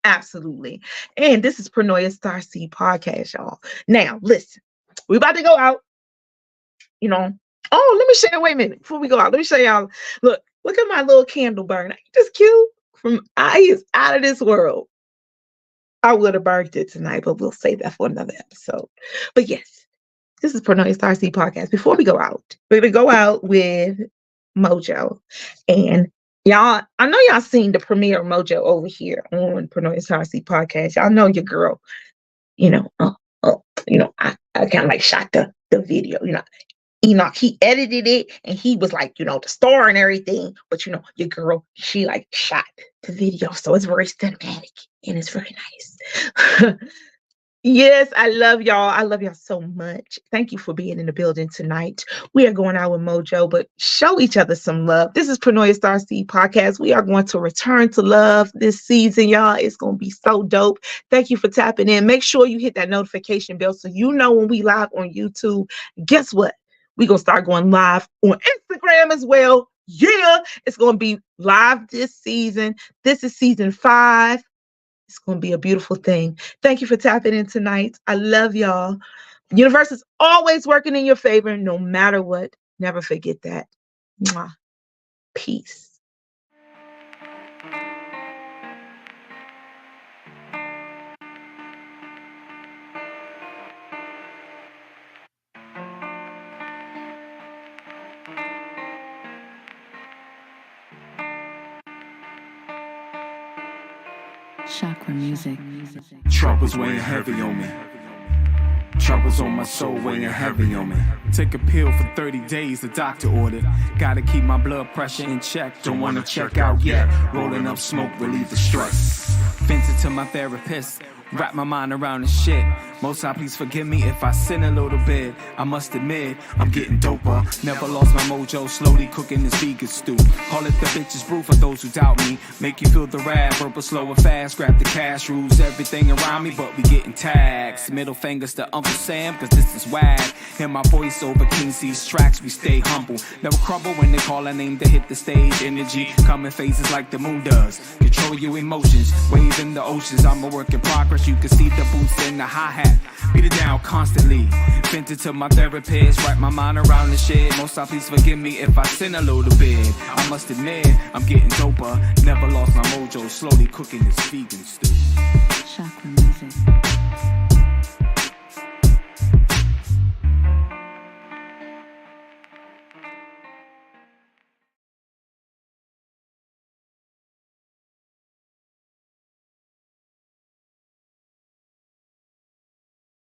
Absolutely. And this is Pronoia Starseed podcast, y'all. Now, listen, we about to go out. You know, oh, let me show you. Wait a minute. Before we go out, let me show y'all. Look at my little candle burn. Ain't this cute? Is out of this world. I would have burned it tonight, but we'll save that for another episode. But yes, this is Pronoia Starseed podcast. Before we go out, we're going to go out with Mojo. And y'all, I know y'all seen the premiere of Mojo over here on Pronoia Starseed podcast. Y'all know your girl, I kind of like shot the video, Enoch, he edited it and he was like, the star and everything. But your girl, she like shot the video. So it's very cinematic and it's very nice. Yes, I love y'all. I love y'all so much. Thank you for being in the building tonight. We are going out with Mojo, but show each other some love. This is Pronoia Starseed podcast. We are going to return to love this season, y'all. It's going to be so dope. Thank you for tapping in. Make sure you hit that notification bell so you know when we live on YouTube. Guess what? We're going to start going live on Instagram as well. Yeah, it's going to be live this season. This is season 5. It's going to be a beautiful thing. Thank you for tapping in tonight. I love y'all. The universe is always working in your favor, no matter what. Never forget that. Mwah. Peace. Chakra music. Troubles weighing heavy on me. Troubles on my soul weighing heavy on me. Take a pill for 30 days, the doctor ordered. Gotta keep my blood pressure in check. Don't wanna check out yet. Rolling up smoke, relieve the stress. Vented to my therapist. Wrap my mind around the shit. Most time, please forgive me if I sin a little bit. I must admit, I'm getting doper. Never lost my mojo, slowly cooking this vegan stew. Call it the bitch's brew for those who doubt me. Make you feel the rap, verbal slow and fast. Grab the cash rules, everything around me, but we getting taxed. Middle fingers to Uncle Sam, cause this is whack. Hear my voice over King C's tracks, we stay humble. Never crumble when they call our name to hit the stage. Energy coming phases like the moon does. Control your emotions, wave in the oceans. I'm a work in progress, you can see the boots and the hi-hat. Beat it down constantly. Vented to my therapist, wrap my mind around the shit. Most time, please forgive me if I sin a little bit. I must admit, I'm getting doper. Never lost my mojo, slowly cooking this vegan stew.